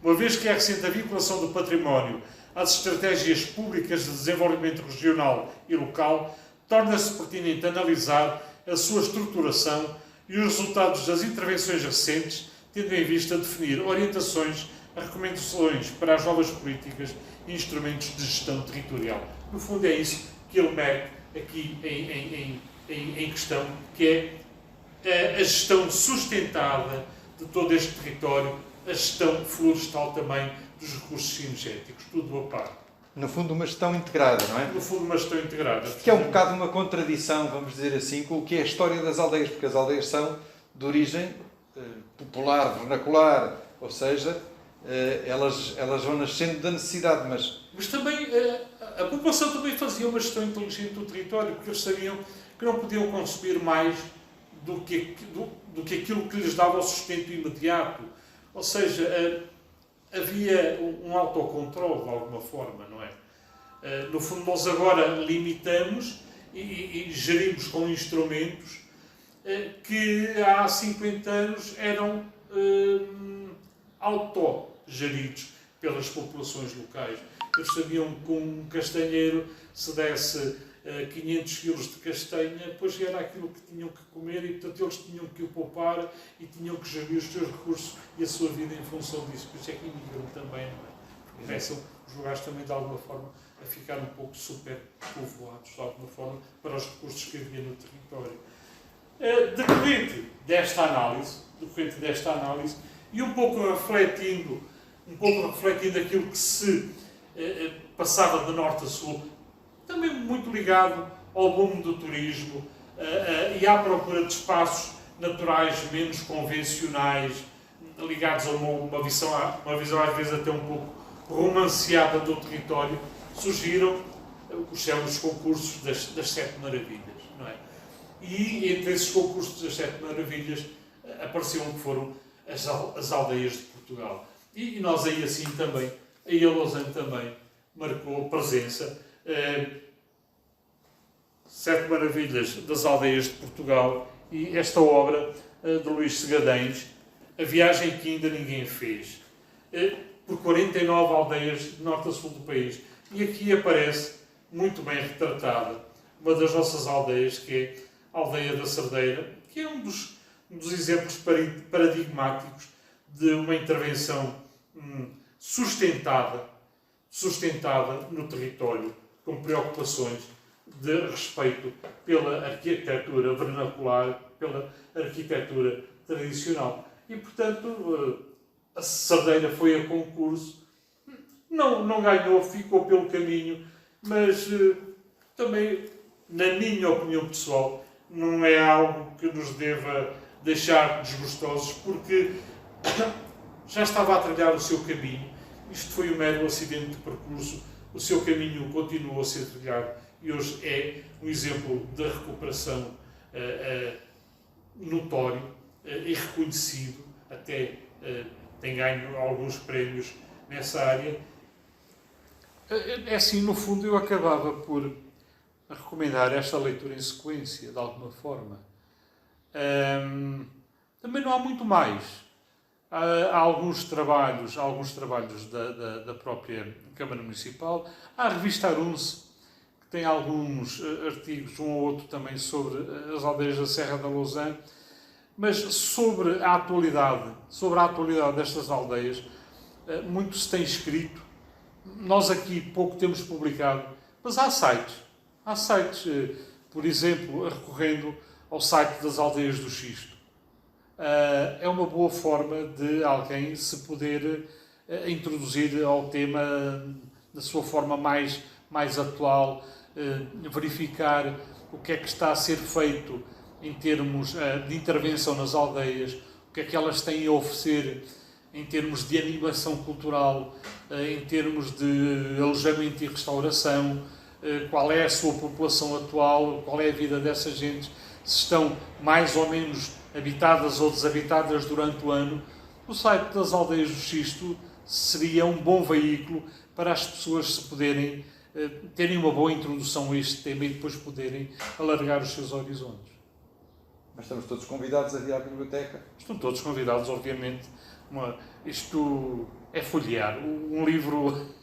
Uma vez que é recente a vinculação do património às estratégias públicas de desenvolvimento regional e local, torna-se pertinente analisar a sua estruturação e os resultados das intervenções recentes, tendo em vista definir orientações, recomendações para as novas políticas e instrumentos de gestão territorial. No fundo é isso que ele mete aqui em questão, que é a gestão sustentada de todo este território, a gestão florestal também dos recursos cinegéticos, tudo a par. No fundo, uma gestão integrada, não é? No fundo, uma gestão integrada. Que é um bocado uma contradição, vamos dizer assim, com o que é a história das aldeias, porque as aldeias são de origem popular, vernacular, ou seja, elas vão nascendo da necessidade, mas também a população também fazia uma gestão inteligente do território, porque eles sabiam que não podiam consumir mais do que aquilo que lhes dava o sustento imediato. Ou seja, havia um autocontrole de alguma forma, não é? No fundo, nós agora limitamos e gerimos com instrumentos que há 50 anos eram autogeridos pelas populações locais. Eles sabiam que um castanheiro, se desse 500 quilos de castanha, depois era aquilo que tinham que comer e, portanto, eles tinham que o poupar e tinham que gerir os seus recursos e a sua vida em função disso. Por isso é que imigram também, não é? Porque começam os lugares também, de alguma forma, a ficar um pouco superpovoados, de alguma forma, para os recursos que havia no território. Decorrente desta análise, e um pouco refletindo aquilo que se passava de norte a sul, também muito ligado ao boom do turismo e à procura de espaços naturais menos convencionais, ligados a uma visão às vezes até um pouco romanceada do território, surgiram os célebres concursos das Sete Maravilhas, não é? E entre esses concursos das Sete Maravilhas apareceram que foram as aldeias de Portugal. E nós aí assim também, aí a Lausanne também marcou presença. Sete Maravilhas das Aldeias de Portugal e esta obra de Luís Segadens, A Viagem que Ainda Ninguém Fez, por 49 aldeias de norte a sul do país. E aqui aparece, muito bem retratada, uma das nossas aldeias, que é a Aldeia da Cerdeira, que é um dos exemplos paradigmáticos de uma intervenção sustentada no território, com preocupações de respeito pela arquitetura vernacular, pela arquitetura tradicional. E, portanto, a Cerdeira foi a concurso, não ganhou, ficou pelo caminho, mas também, na minha opinião pessoal, não é algo que nos deva deixar desgostosos, porque já estava a trilhar o seu caminho. Isto foi um mero acidente de percurso, o seu caminho continuou a ser trilhado e hoje é um exemplo de recuperação notório e reconhecido, até tem ganho alguns prémios nessa área. É assim, no fundo, eu acabava por recomendar esta leitura em sequência, de alguma forma. Também não há muito mais. Há alguns trabalhos da própria Câmara Municipal. Há a revista Arunce, que tem alguns artigos, um ou outro também, sobre as aldeias da Serra da Lousã. Mas sobre a atualidade destas aldeias, muito se tem escrito. Nós aqui pouco temos publicado, mas há sites. Há sites, por exemplo, recorrendo ao site das Aldeias do Xisto. É uma boa forma de alguém se poder introduzir ao tema da sua forma mais atual, verificar o que é que está a ser feito em termos de intervenção nas aldeias, o que é que elas têm a oferecer em termos de animação cultural, em termos de alojamento e restauração, qual é a sua população atual, qual é a vida dessas gentes, se estão mais ou menos habitadas ou desabitadas durante o ano. O site das Aldeias do Xisto seria um bom veículo para as pessoas se poderem terem uma boa introdução a este tema e depois poderem alargar os seus horizontes. Mas estamos todos convidados a ir à biblioteca? Estão todos convidados, obviamente. Isto é folhear. Um livro...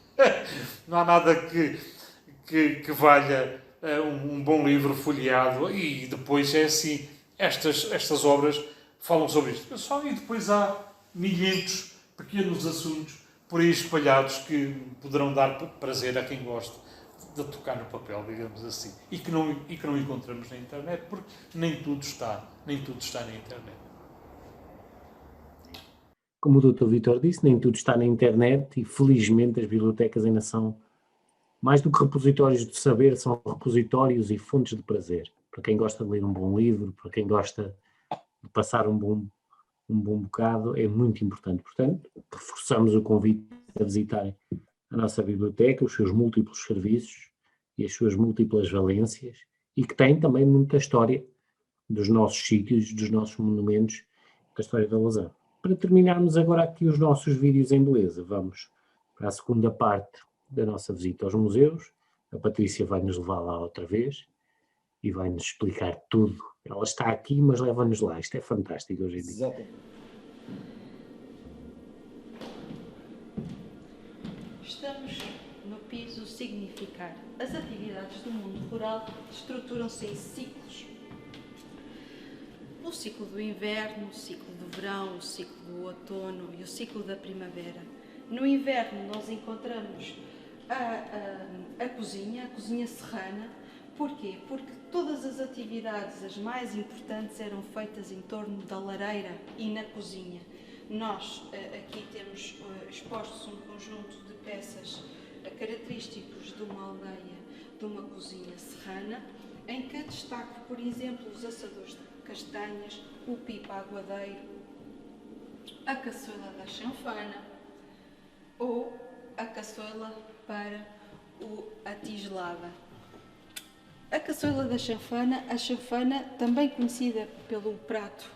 não há nada que valha um bom livro folheado. E depois é assim, estas obras falam sobre isto. E depois há milhentos pequenos assuntos por aí espalhados que poderão dar prazer a quem gosta de tocar no papel, digamos assim, e que não encontramos na internet, porque nem tudo está na internet. Como o Dr. Vítor disse, nem tudo está na internet e felizmente as bibliotecas ainda são, mais do que repositórios de saber, são repositórios e fontes de prazer. Para quem gosta de ler um bom livro, para quem gosta de passar um bom bocado, é muito importante. Portanto, reforçamos o convite a visitarem a nossa biblioteca, os seus múltiplos serviços e as suas múltiplas valências, e que tem também muita história dos nossos sítios, dos nossos monumentos, da história da Lousã. Para terminarmos agora aqui os nossos vídeos em beleza, vamos para a segunda parte da nossa visita aos museus. A Patrícia vai nos levar lá outra vez e vai nos explicar tudo. Ela está aqui, mas leva-nos lá. Isto é fantástico hoje em dia. Exatamente. Estamos no piso significar. As atividades do mundo rural estruturam-se em ciclos. O ciclo do inverno, o ciclo do verão, o ciclo do outono e o ciclo da primavera. No inverno nós encontramos a cozinha serrana. Porquê? Porque todas as atividades, as mais importantes, eram feitas em torno da lareira e na cozinha. Nós aqui temos expostos um conjunto de peças característicos de uma aldeia, de uma cozinha serrana, em que destaco, por exemplo, os assadores de castanhas, o pipa aguadeiro, a caçoela da chanfana ou a caçoela para a tigelada. A caçoela da chanfana, a chanfana também conhecida pelo prato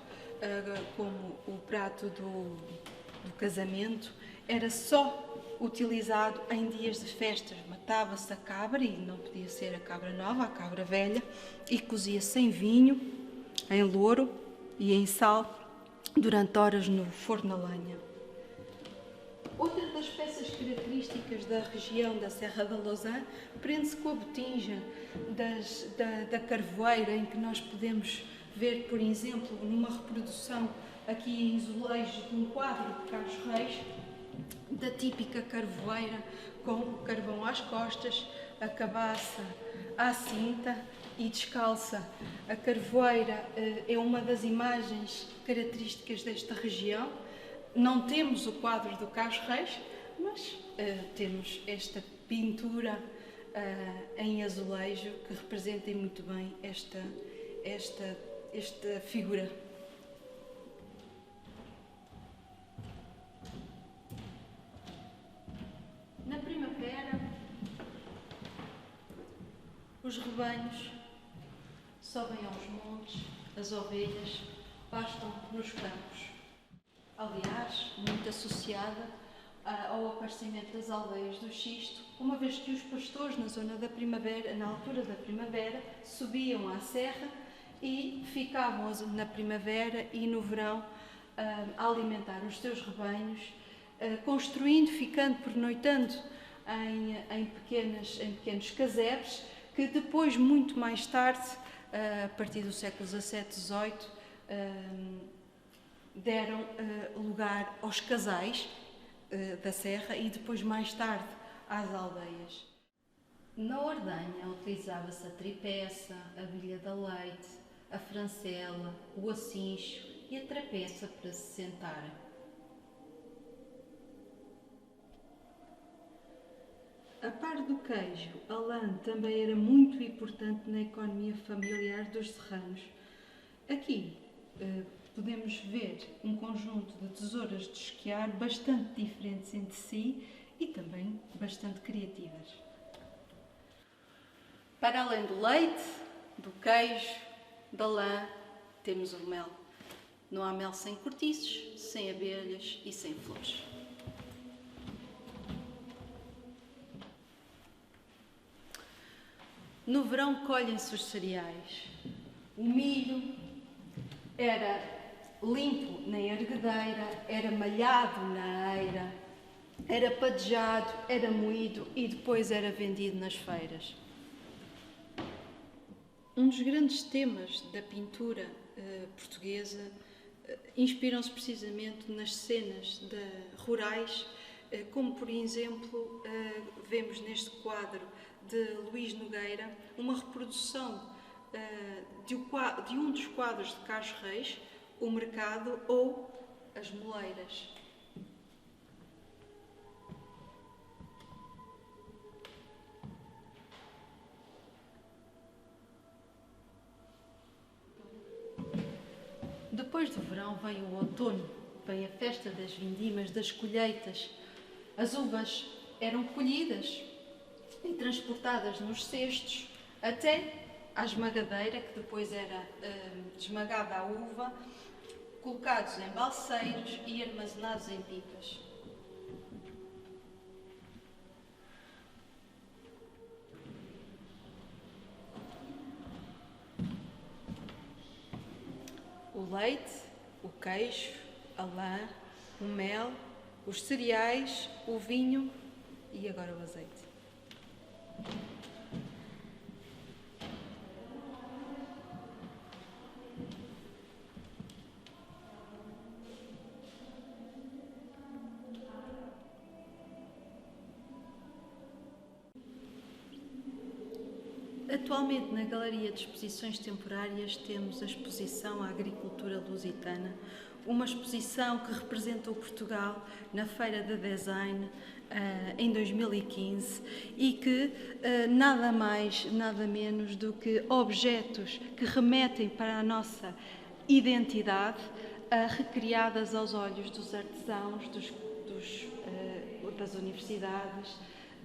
como o prato do casamento, era só utilizado em dias de festas. Matava-se a cabra, e não podia ser a cabra nova, a cabra velha, e cozia-se em vinho, em louro e em sal durante horas no forno a lenha. Outra das peças características da região da Serra da Lousã prende-se com a botinja da carvoeira, em que nós podemos ver, por exemplo, numa reprodução aqui em azulejo de um quadro de Carlos Reis, da típica carvoeira com o carvão às costas, a cabaça à cinta e descalça. A carvoeira é uma das imagens características desta região. Não temos o quadro do Carlos Reis, mas temos esta pintura em azulejo que representa muito bem esta figura. Na primavera, os rebanhos sobem aos montes, as ovelhas pastam nos campos. Aliás, muito associada ao aparecimento das aldeias do Xisto, uma vez que os pastores na zona da primavera, na altura da primavera, subiam à serra e ficavam na primavera e no verão a alimentar os seus rebanhos, construindo, ficando, pernoitando em pequenos casebres, que depois, muito mais tarde, a partir do século XVII, XVIII, deram lugar aos casais da serra e depois, mais tarde, às aldeias. Na ordenha utilizava-se a tripeça, a bilha da leite, a francela, o assincho e a trapeça para se sentar. A par do queijo, a lã também era muito importante na economia familiar dos serranos. Aqui podemos ver um conjunto de tesouras de esquiar bastante diferentes entre si e também bastante criativas. Para além do leite, do queijo, da lã, temos o mel. Não há mel sem cortiços, sem abelhas e sem flores. No verão colhem-se os cereais. O milho era limpo na erguedeira, era malhado na eira, era padejado, era moído e depois era vendido nas feiras. Um dos grandes temas da pintura portuguesa inspiram-se precisamente nas cenas rurais, como por exemplo vemos neste quadro de Luís Nogueira uma reprodução de um dos quadros de Carlos Reis, o Mercado ou as Moleiras. Depois do verão vem o outono, vem a festa das vindimas, das colheitas. As uvas eram colhidas e transportadas nos cestos até à esmagadeira, que depois era esmagada a uva, colocados em balseiros e armazenados em pipas. O leite, o queijo, a lã, o mel, os cereais, o vinho e agora o azeite. Atualmente, na Galeria de Exposições Temporárias, temos a exposição à Agricultura Lusitana, uma exposição que representou Portugal na Feira de Design em 2015 e que nada mais, nada menos do que objetos que remetem para a nossa identidade, recriadas aos olhos dos artesãos, das universidades,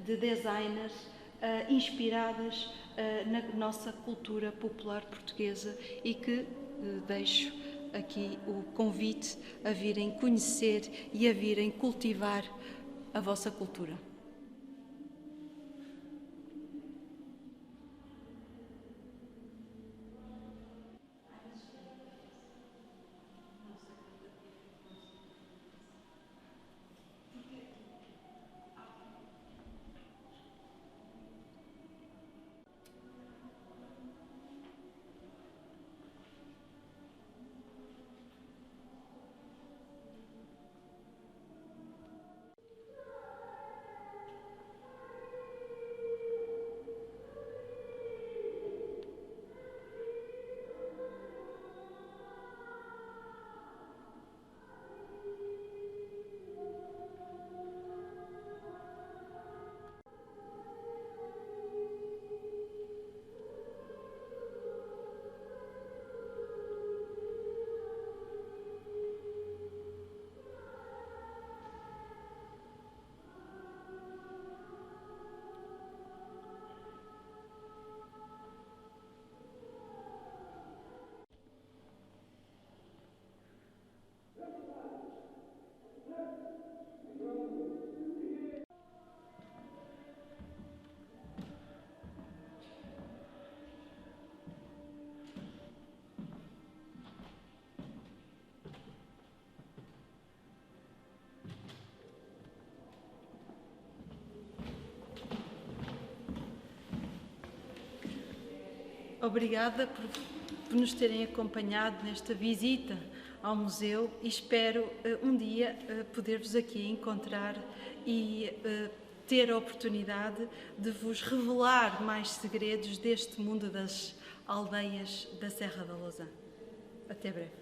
de designers, inspiradas na nossa cultura popular portuguesa e que deixo aqui o convite a virem conhecer e a virem cultivar a vossa cultura. obrigada por nos terem acompanhado nesta visita ao museu e espero um dia poder-vos aqui encontrar e ter a oportunidade de vos revelar mais segredos deste mundo das aldeias da Serra da Lousã. Até breve.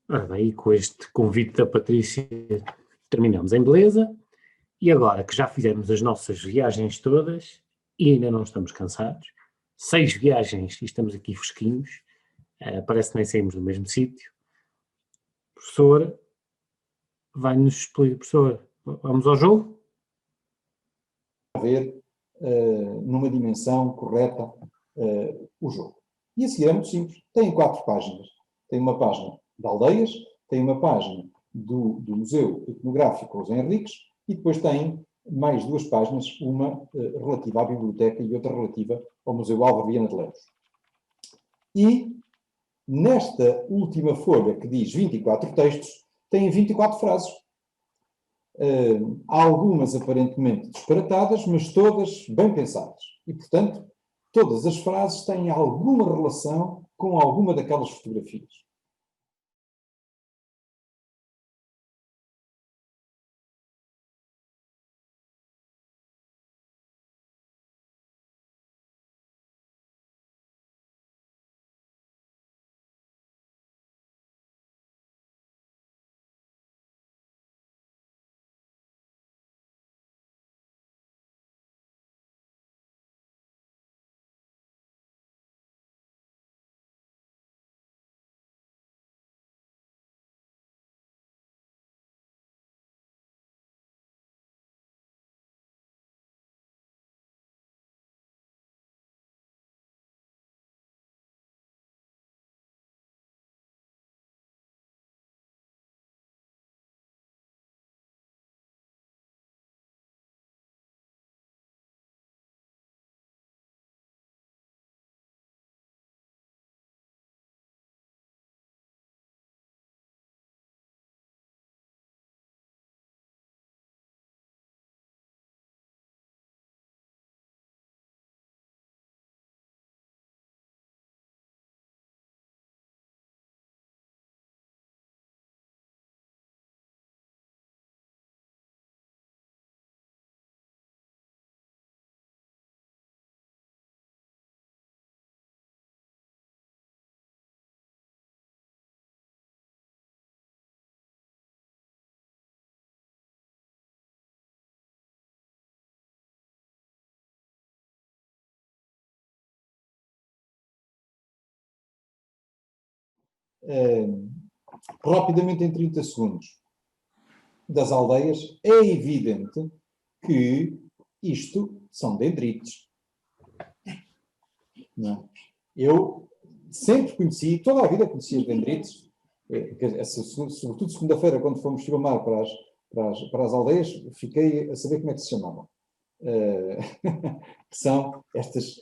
Ora bem, com este convite da Patrícia terminamos em beleza. E agora que já fizemos as nossas viagens todas e ainda não estamos cansados, 6 viagens e estamos aqui fresquinhos, parece que nem saímos do mesmo sítio. Professor, vai-nos explicar, professor, vamos ao jogo? Ver numa dimensão correta o jogo. E a seguir é muito simples. Tem 4 páginas. Tem uma página de aldeias, tem uma página do Museu Etnográfico José Henriques e depois tem mais 2 páginas, uma relativa à biblioteca e outra relativa ao Museu Álvaro Viana de Lemos. E nesta última folha, que diz 24 textos, tem 24 frases. Algumas aparentemente disparatadas, mas todas bem pensadas. E, portanto, todas as frases têm alguma relação com alguma daquelas fotografias. Rapidamente, em 30 segundos, das aldeias, é evidente que isto são dendrites. Não. Eu sempre conheci, toda a vida conheci os dendrites, sobretudo segunda-feira, quando fomos filmar para as aldeias, fiquei a saber como é que se chamavam. Que são estas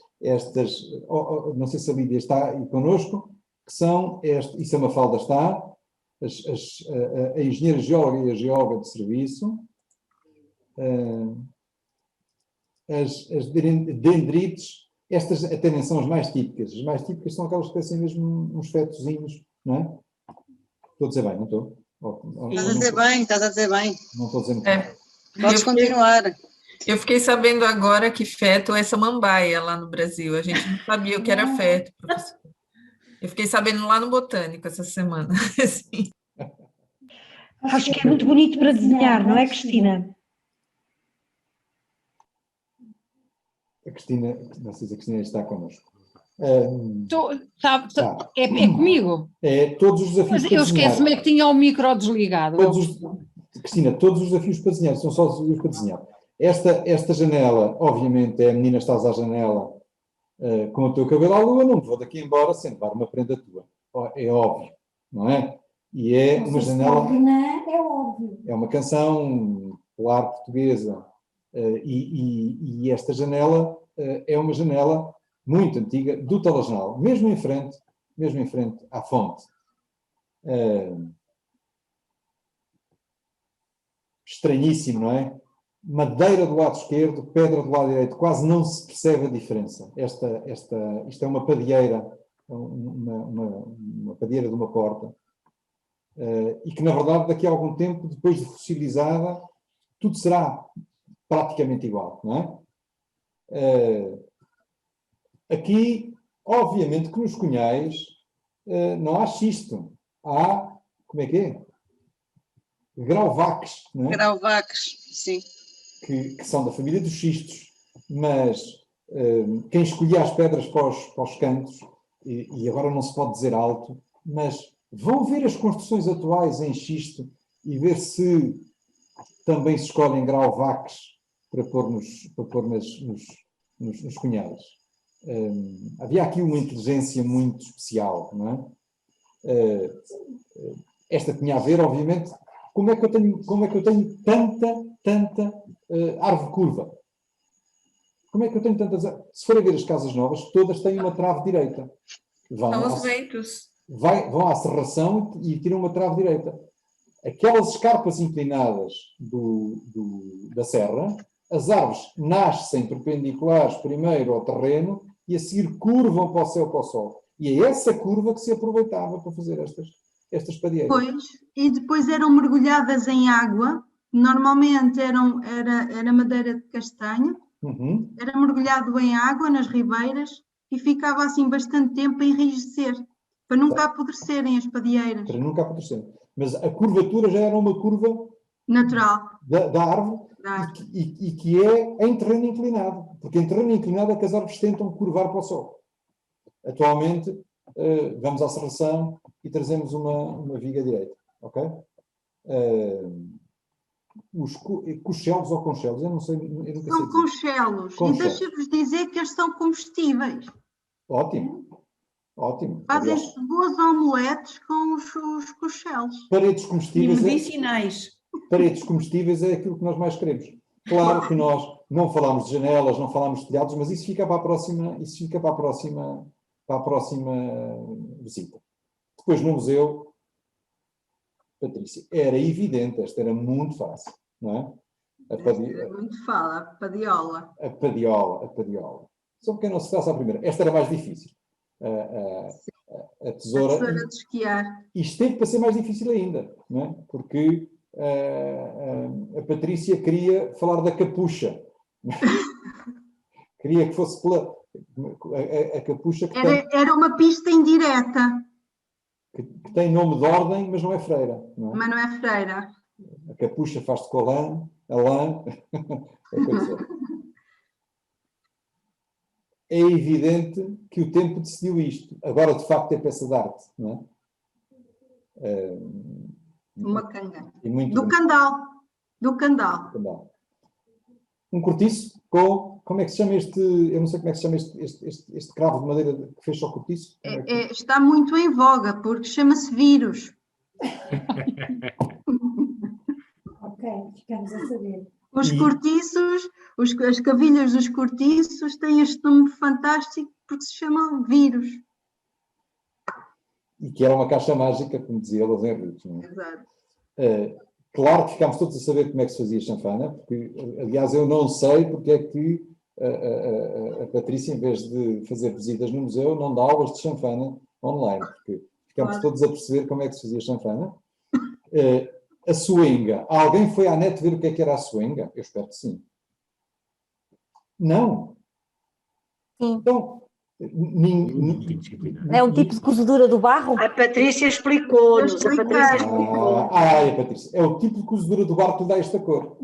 não sei se a Lídia está aí connosco, que são, e se a Mafalda está, a engenheira geóloga e a geóloga de serviço, as dendrites, estas até nem são as mais típicas. As mais típicas são aquelas que parecem mesmo uns fetozinhos, não é? Estou a dizer bem, não estou? Estás a dizer bem, estás a dizer bem. Não estou a dizer muito bem. Podes continuar. Eu fiquei sabendo agora que feto é samambaia lá no Brasil. A gente não sabia o que era feto, professor. Eu fiquei sabendo lá no Botânico essa semana. Assim. Acho que é muito bonito para desenhar, não é, Cristina? A Cristina, não sei se a Cristina está connosco. É comigo? É todos os desafios. Mas eu esqueço-me que tinha o micro desligado. Cristina, todos os desafios para desenhar, são só os desafios para desenhar. Esta janela, obviamente, é a menina estás à janela com o teu cabelo à lua, não me vou daqui embora sem levar uma prenda tua. É óbvio, não é? E é uma janela... É óbvio. É uma canção popular portuguesa. E esta janela é uma janela muito antiga do Talagenal, mesmo em frente à fonte. Estranhíssimo, não é? madeira do lado esquerdo, pedra do lado direito, quase não se percebe a diferença. Isto é uma padieira, uma padieira de uma porta, e que, na verdade, daqui a algum tempo, depois de fossilizada, tudo será praticamente igual, não é? Aqui, obviamente, que nos Cunhais não há xisto, há, como é que é? Grauvaques, não é? Grauvaques, sim. Que são da família dos xistos, mas quem escolhia as pedras para os cantos, e agora não se pode dizer alto, mas vão ver as construções atuais em xisto e ver se também se escolhem grauvaques para pôr nos Cunhais. Havia aqui uma inteligência muito especial, não é? Esta tinha a ver, obviamente, como é que eu tenho tanta árvore curva? Como é que eu tenho tantas... Se forem ver as casas novas, todas têm uma trave direita. São os ventos. Vão à serração e tiram uma trave direita. Aquelas escarpas inclinadas da serra, as árvores nascem perpendiculares primeiro ao terreno e a seguir curvam para o céu, para o sol. E é essa curva que se aproveitava para fazer estas padieiras. Pois, e depois eram mergulhadas em água, normalmente era madeira de castanho, era mergulhado em água nas ribeiras e ficava assim bastante tempo a enrijecer, para nunca apodrecerem as padieiras. Para nunca apodrecerem. Mas a curvatura já era uma curva natural da árvore e que é em terreno inclinado, porque em terreno inclinado é que as árvores tentam curvar para o sol. Atualmente, vamos à serração e trazemos uma viga direita, ok? Os cochelos ou conchelos, eu não sei, eu nunca sei São conchelos, e deixa-vos dizer que eles são comestíveis. Ótimo. Fazem-se boas omeletes com os cochelos. Paredes comestíveis. E medicinais. Paredes comestíveis é aquilo que nós mais queremos. Claro que nós não falamos de janelas, não falamos de telhados, mas isso fica para a próxima visita. Depois no museu, Patrícia, era evidente, esta era muito fácil, não é? Era muito fácil, a padiola. A padiola. Só porque não se faça a primeira. Esta era mais difícil. A tesoura de esquiar. Isto teve para ser mais difícil ainda, não é? Porque a Patrícia queria falar da capucha. Queria que fosse pela... A capucha que era uma pista indireta. Que tem nome de ordem, mas não é freira. Não é? Mas não é freira. A capucha faz-se com a lã. É evidente que o tempo decidiu isto. Agora, de facto, é peça de arte, não é? Uma canga. Do Candal. Um cortiço com... Como é que se chama este... Eu não sei como é que se chama este cravo de madeira que fecha o cortiço. Está muito em voga, porque chama-se vírus. Ok, ficamos a saber. Os cortiços, as cavilhas dos cortiços têm este nome fantástico porque se chamam vírus. E que era uma caixa mágica, como dizia Los Henriques. Não é? Exato. Claro que ficámos todos a saber como é que se fazia chanfana, porque, aliás, eu não sei porque é que a Patrícia, em vez de fazer visitas no museu, não dá aulas de chanfana online, porque ficámos todos a perceber como é que se fazia chanfana. A suenga. Alguém foi à net ver o que é que era a suenga? Eu espero que sim. Não. Sim. Então, é um tipo de cozedura do barro? A Patrícia explicou-nos. A Patrícia. É o tipo de cozedura do barro que lhe dá esta cor.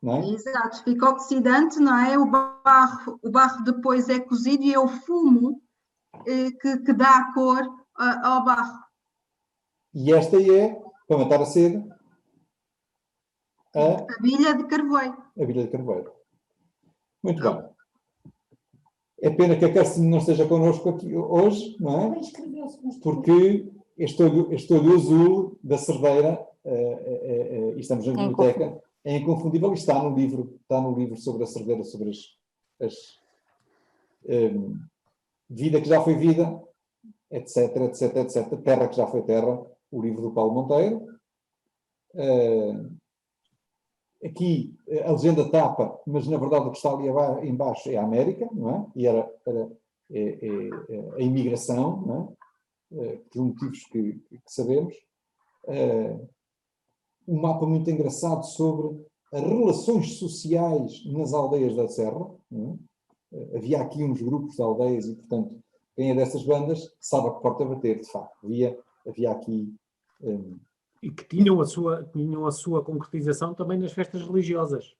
Não é? Exato. Fica oxidante, não é? O barro depois é cozido e é o fumo que dá a cor ao barro. E esta é, para matar a sede, a bilha de carvoeiro. A bilha de carvoeiro. Muito bem. É pena que a Kerstin não esteja connosco aqui hoje, não é? Porque este olho azul da Cerdeira, e estamos na biblioteca, é inconfundível e está no livro sobre a Cerdeira, sobre as vida que já foi vida, etc, etc, etc, terra que já foi terra, o livro do Paulo Monteiro. aqui a legenda tapa, mas na verdade o que está ali embaixo é a América, não é? E era a imigração, não é? Por motivos que sabemos. Um mapa muito engraçado sobre as relações sociais nas aldeias da Serra. Não é? Havia aqui uns grupos de aldeias e, portanto, quem é dessas bandas sabe a que porta bater, de facto. Havia aqui... E que tinham a sua concretização também nas festas religiosas.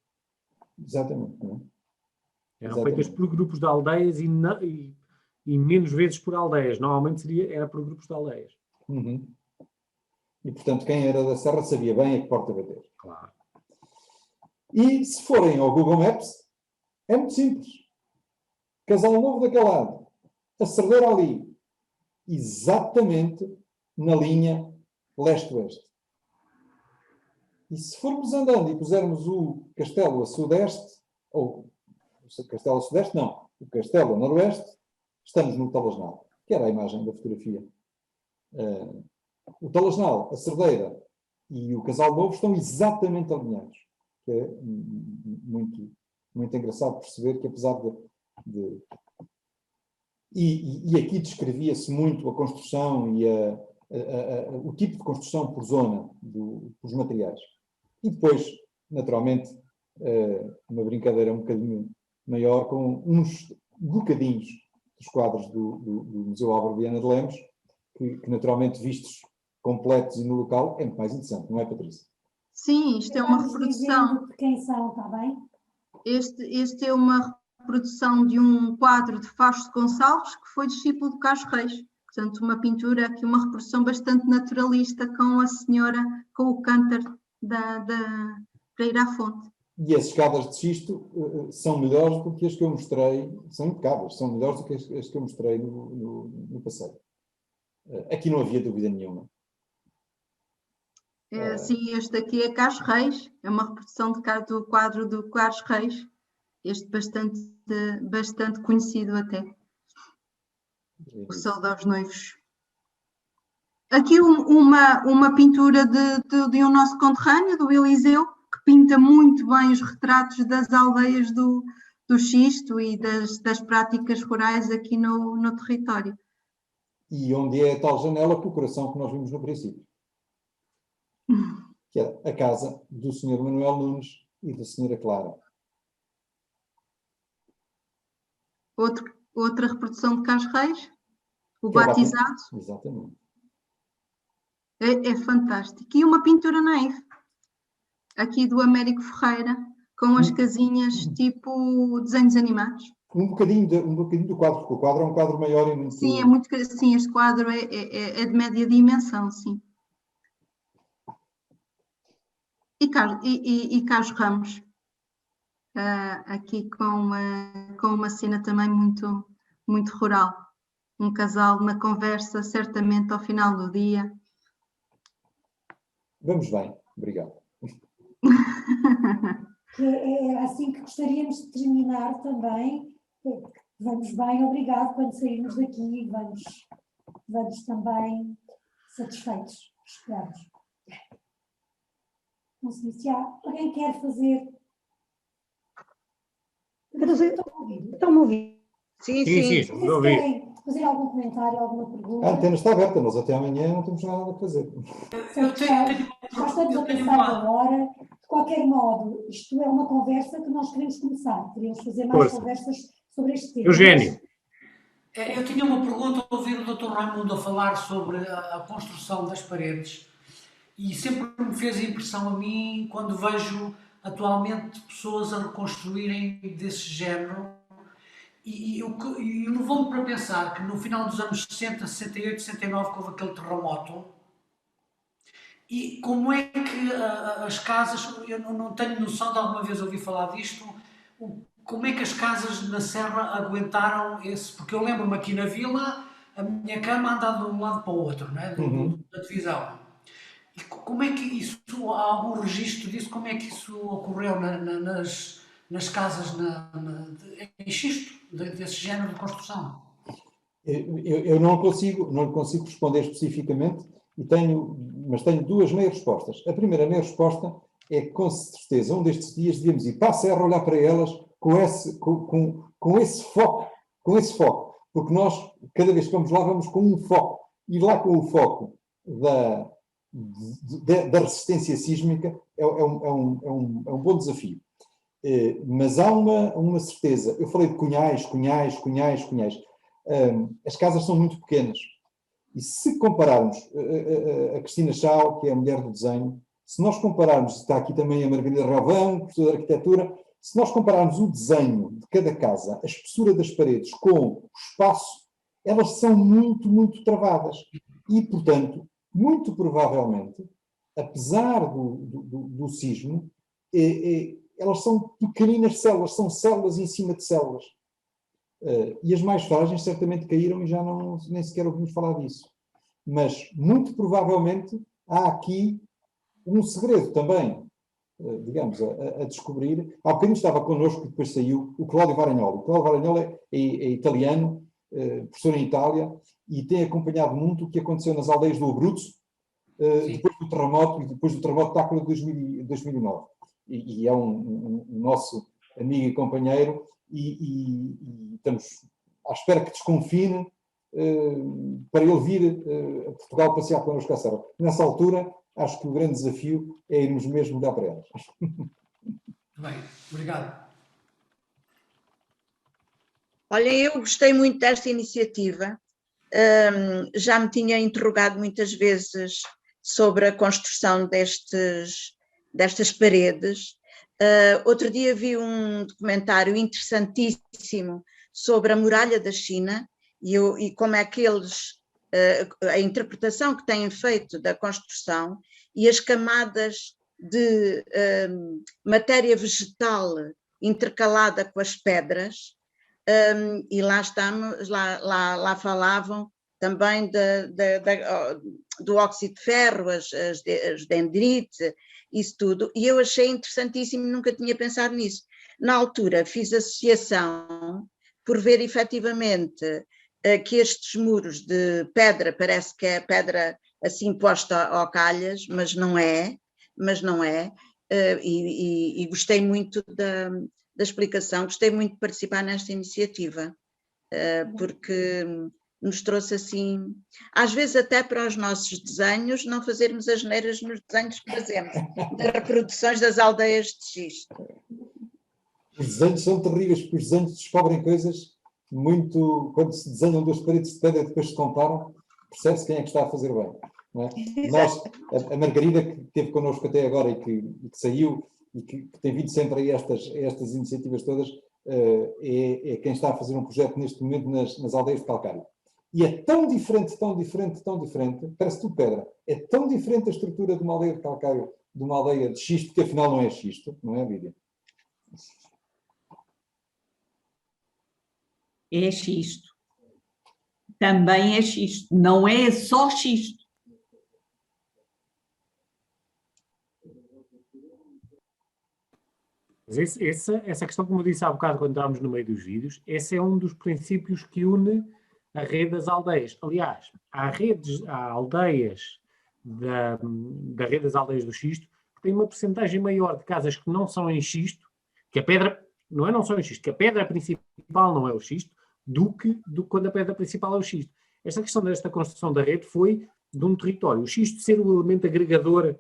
Exatamente. Não é? Eram feitas por grupos de aldeias e menos vezes por aldeias. Normalmente era por grupos de aldeias. Uhum. E, portanto, quem era da Serra sabia bem a que porta bater. Claro. E, se forem ao Google Maps, é muito simples. Casal Novo daquele lado. A Cerdeira ali. Exatamente na linha leste-oeste. E se formos andando e pusermos o castelo a sudeste, ou o castelo a sudeste, não, o castelo a noroeste, estamos no Talasnal, que era a imagem da fotografia. O Talasnal, a Cerdeira e o Casal Novo estão exatamente alinhados. Que é muito, muito engraçado perceber que, apesar de e aqui descrevia-se muito a construção e o tipo de construção por zona dos materiais. E depois, naturalmente, uma brincadeira um bocadinho maior com uns bocadinhos dos quadros do Museu Álvaro Viana de Lemos, que naturalmente vistos completos e no local é muito mais interessante, não é, Patrícia? Sim, isto é uma reprodução. De quem são, está bem? Este é uma reprodução de um quadro de Fausto Gonçalves, que foi discípulo de Carlos Reis. Portanto, uma pintura aqui, uma reprodução bastante naturalista com a senhora, com o cântaro para ir à fonte. E as escadas de xisto são melhores do que as que eu mostrei, são impecáveis, são melhores do que as que eu mostrei no passeio. Aqui não havia dúvida nenhuma. Sim, este aqui é Carlos Reis, é uma reprodução do quadro do Carlos Reis, este bastante conhecido até. O Saúde aos Noivos. Aqui uma pintura de um nosso conterrâneo, do Eliseu, que pinta muito bem os retratos das aldeias do xisto e das práticas rurais aqui no território. E onde é a tal janela com o coração que nós vimos no princípio. Que é a casa do Sr. Manuel Nunes e da Sra. Clara. Outra reprodução de Carlos Reis, o batizado. Exatamente. É fantástico. E uma pintura naive, aqui do Américo Ferreira, com as casinhas tipo desenhos animados. Um bocadinho do quadro, porque o quadro é um quadro maior e muito... Sim, sim, este quadro é de média dimensão, sim. E Carlos Ramos, aqui com uma cena também muito, muito rural. Um casal na conversa, certamente ao final do dia. Vamos bem, obrigado. É assim que gostaríamos de terminar também. Vamos bem, obrigado. Quando sairmos daqui, vamos também satisfeitos. Esperamos. Não sei se há alguém quer fazer. Estão-me a ouvir? Sim, estamos a ouvir. Querem fazer algum comentário, alguma pergunta? A antena está aberta, nós até amanhã não temos nada a fazer. Já estamos a passar da hora. De qualquer modo, isto é uma conversa que nós queremos começar. Queríamos fazer mais conversas sobre este tema. Eugénio. Eu tinha uma pergunta ao ouvir o Dr. Raimundo a falar sobre a construção das paredes. E sempre me fez impressão a mim, quando vejo atualmente pessoas a reconstruírem desse género, e levou-me para pensar que no final dos anos 60, 68, 69, que houve aquele terremoto, e como é que as casas, eu não tenho noção de alguma vez ouvir falar disto, como é que as casas na Serra aguentaram porque eu lembro-me aqui na vila, a minha cama andava de um lado para o outro, né, da divisão. E como é que isso, há algum registro disso, como é que isso ocorreu nas casas em xisto, desse género de construção? Eu não consigo responder especificamente, mas tenho duas meias respostas. A primeira meia resposta é que, com certeza, um destes dias devíamos ir para a serra olhar para elas com esse foco, porque nós, cada vez que vamos lá, vamos com um foco, e lá com o foco da resistência sísmica é um bom desafio. Mas há uma certeza, eu falei de Cunhais. As casas são muito pequenas, e se compararmos a Cristina Chau, que é a mulher do desenho, se nós compararmos, está aqui também a Margarida Ravão, professora de arquitetura, se nós compararmos o desenho de cada casa, a espessura das paredes com o espaço, elas são muito, muito travadas. E, portanto, muito provavelmente, apesar do sismo, elas são pequeninas células, são células em cima de células. E as mais frágeis certamente caíram e já nem sequer ouvimos falar disso. Mas, muito provavelmente, há aqui um segredo também, digamos, a descobrir. Há bocadinho estava connosco, depois saiu, o Cláudio Varagnoli. O Cláudio Varagnoli é italiano, professor em Itália, e tem acompanhado muito o que aconteceu nas aldeias do Abruzzo, depois do terremoto, e depois do terremoto de Áquila de 2009. E é um nosso amigo e companheiro, e estamos à espera que desconfine para ele vir a Portugal passear connosco à serra. Nessa altura, acho que o grande desafio é irmos mesmo dar para elas. Muito bem, obrigado. Olha, eu gostei muito desta iniciativa. Já me tinha interrogado muitas vezes sobre a construção destas paredes. Outro dia vi um documentário interessantíssimo sobre a muralha da China e como é que eles, a interpretação que têm feito da construção e as camadas de matéria vegetal intercalada com as pedras, e lá estamos, lá falavam também do óxido de ferro, as dendrite, isso tudo, e eu achei interessantíssimo, nunca tinha pensado nisso. Na altura fiz associação por ver efetivamente que estes muros de pedra, parece que é pedra assim posta ao calhas, mas não é, e gostei muito da explicação, gostei muito de participar nesta iniciativa, porque nos trouxe assim, às vezes até para os nossos desenhos, não fazermos as neiras nos desenhos que fazemos, das reproduções das aldeias de xisto. Os desenhos são terríveis, porque os desenhos descobrem coisas muito... Quando se desenham duas paredes de pedra e depois se comparam, percebe-se quem é que está a fazer bem. Não é? Nós, a Margarida, que esteve connosco até agora e que saiu, e que tem vindo sempre a estas iniciativas todas, é quem está a fazer um projeto neste momento nas aldeias de Calcário. E é tão diferente, parece tudo pedra, é tão diferente a estrutura de uma aldeia de calcário de uma aldeia de xisto, que afinal não é xisto, não é, Lídia? É xisto. Também é xisto. Não é só xisto. Mas essa questão, como eu disse há bocado quando estávamos no meio dos vídeos, esse é um dos princípios que une a rede das aldeias. Aliás, há aldeias da rede das aldeias do xisto que tem uma percentagem maior de casas que não são em xisto, que a pedra, não são em xisto, que a pedra principal não é o xisto, do que quando a pedra principal é o xisto. Esta questão desta construção da rede foi de um território, o xisto ser o elemento agregador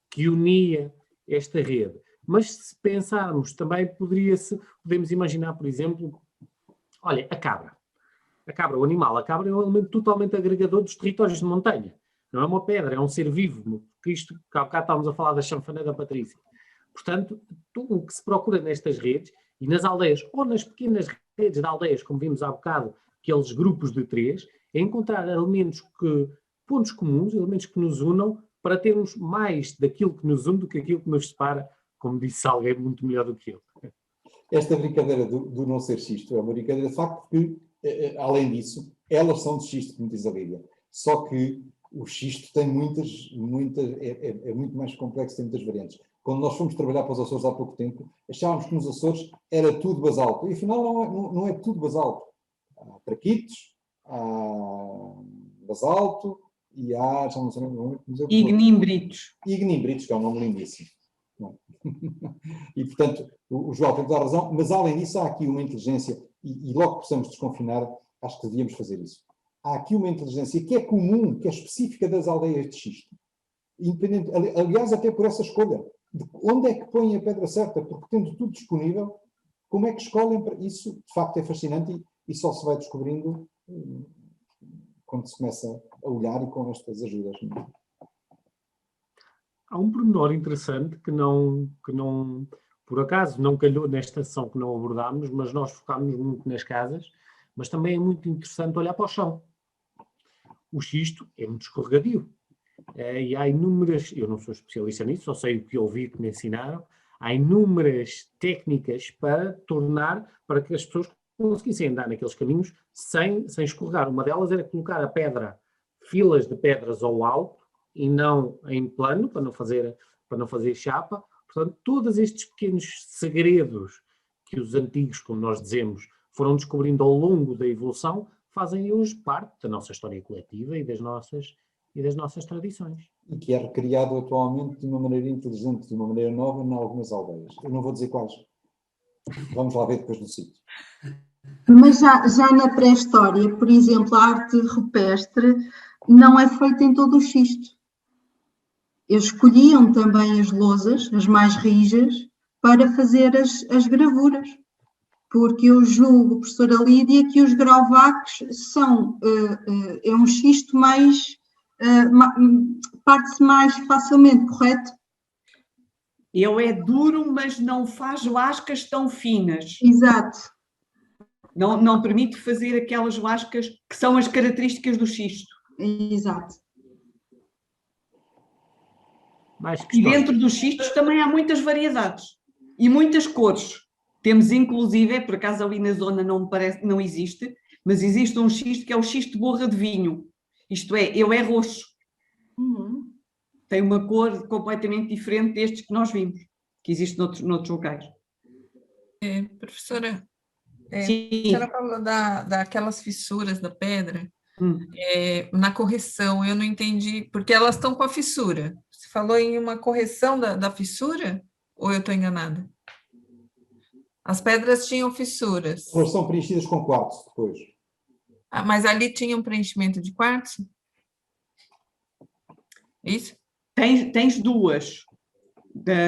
que unia esta rede. Mas se pensarmos também, podemos imaginar, por exemplo, olha, a cabra, o animal, a cabra é um elemento totalmente agregador dos territórios de montanha. Não é uma pedra, é um ser vivo. Isto, há bocado estávamos a falar da chanfana da Patrícia. Portanto, tudo o que se procura nestas redes, e nas aldeias, ou nas pequenas redes de aldeias, como vimos há bocado, aqueles grupos de 3, é encontrar pontos comuns, elementos que nos unam, para termos mais daquilo que nos une do que aquilo que nos separa, como disse alguém muito melhor do que eu. Esta brincadeira do não ser xisto é uma brincadeira de facto que, além disso, elas são de xisto, como diz a Lídia. Só que o xisto tem é muito mais complexo, tem muitas variantes. Quando nós fomos trabalhar para os Açores há pouco tempo, achávamos que nos Açores era tudo basalto. E afinal não é tudo basalto. Há traquitos, há basalto e há... Ignimbritos. Ignimbritos, que é um nome lindíssimo. Não é? E, portanto, o João tem toda a razão, mas além disso há aqui uma inteligência, e logo que possamos desconfinar, acho que devíamos fazer isso. Há aqui uma inteligência que é comum, que é específica das aldeias de xisto. Independente, aliás, até por essa escolha. De onde é que põem a pedra certa? Porque tendo tudo disponível, como é que escolhem? Isso, de facto, é fascinante e só se vai descobrindo quando se começa a olhar e com estas ajudas. Há um pormenor interessante que não, por acaso, não calhou nesta sessão que não abordámos, mas nós focámos muito nas casas, mas também é muito interessante olhar para o chão. O xisto é muito escorregadio. E há inúmeras, eu não sou especialista nisso, só sei o que ouvi, que me ensinaram, há inúmeras técnicas para que as pessoas conseguissem andar naqueles caminhos sem escorregar. Uma delas era colocar a pedra, filas de pedras ao alto e não em plano, para não fazer chapa. Portanto, todos estes pequenos segredos que os antigos, como nós dizemos, foram descobrindo ao longo da evolução, fazem hoje parte da nossa história coletiva e das nossas tradições. E que é recriado atualmente de uma maneira inteligente, de uma maneira nova, em algumas aldeias. Eu não vou dizer quais. Vamos lá ver depois no sítio. Mas já na pré-história, por exemplo, a arte rupestre não é feita em todo o xisto. Eles escolhiam também as lousas, as mais rijas, para fazer as gravuras. Porque eu julgo, professora Lídia, que os grauvaques é um xisto mais... parte-se mais facilmente, correto? Ele é duro, mas não faz lascas tão finas. Exato. Não permite fazer aquelas lascas que são as características do xisto. Exato. E dentro dos xistos também há muitas variedades e muitas cores. Temos inclusive, por acaso ali na zona não existe, mas existe um xisto que é o xisto de borra de vinho. Isto é, ele é roxo. Uhum. Tem uma cor completamente diferente destes que nós vimos, que existe noutros locais. Professora, Sim. a senhora falou daquelas fissuras da pedra. Na correção, eu não entendi, porque elas estão com a fissura. Você falou em uma correção da fissura? Ou eu estou enganada? As pedras tinham fissuras. Elas são preenchidas com quartzo depois. Mas ali tinha um preenchimento de quartzo? Isso? Tens duas.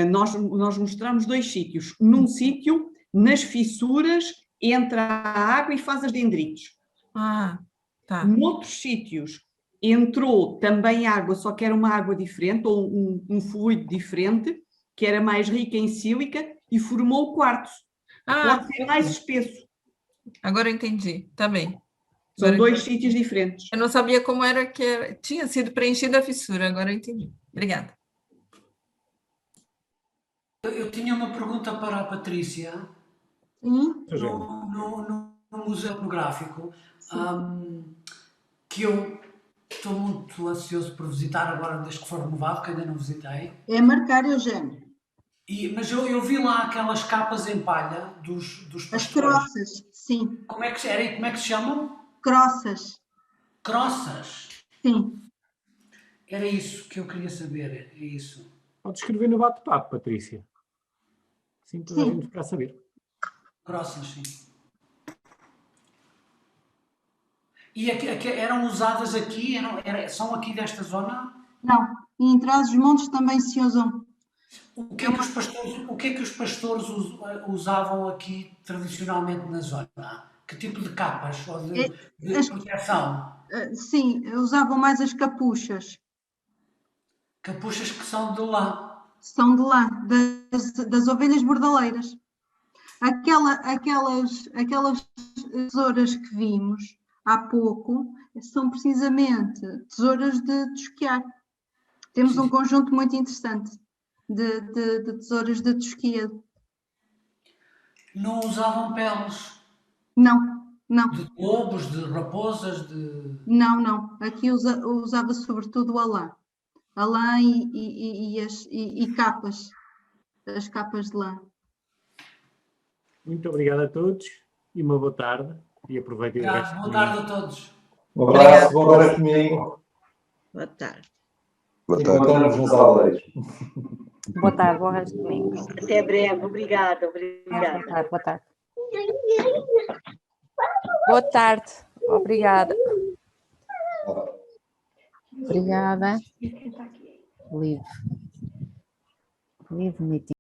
Nós mostramos dois sítios. Num sítio, nas fissuras, entra a água e faz as dendrites. Tá. Noutros sítios, entrou também água, só que era uma água diferente, ou um fluido diferente, que era mais rica em sílica, e formou o quartzo. Pode ser mais espesso. Agora eu entendi. Tá bem. São dois sítios diferentes. Eu não sabia como era que tinha sido preenchida a fissura, agora eu entendi. Obrigada. Eu tinha uma pergunta para a Patrícia. No Museu Etnográfico, que eu estou muito ansioso por visitar agora, desde que for renovado, que ainda não visitei. É marcar, Eugênio. Mas eu vi lá aquelas capas em palha dos pastores. As croças, sim. Como é que se chamam? Croças. Croças? Sim. Era isso que eu queria saber, é isso. Pode escrever no bate-papo, Patrícia. Sim, para a gente ficar a saber. Croças, sim. E eram usadas aqui? São aqui desta zona? Não. E em Trás-os-Montes também se usam. O que é que os pastores usavam aqui tradicionalmente na zona? Que tipo de capas ou de proteção? Sim, usavam mais as capuchas. Capuchas que são de lã. São de lã, das ovelhas bordaleiras. Aquelas tesouras que vimos há pouco são precisamente tesouras de tosquiar. Temos um conjunto muito interessante de tesouras de tosquia. Não usavam peles? Não. De lobos, de raposas, de... Não. Aqui usava sobretudo a lã. A lã e capas. As capas de lã. Muito obrigado a todos e uma boa tarde. E aproveitem o resto. Boa tarde a todos. Um abraço, bom resto domingo. Boa tarde. Encontramos nas aldeias. Boa tarde, bom resto de domingo. Até breve, obrigada, obrigada. Boa tarde, boa tarde. Boa tarde, obrigada. Obrigada. Livre meeting.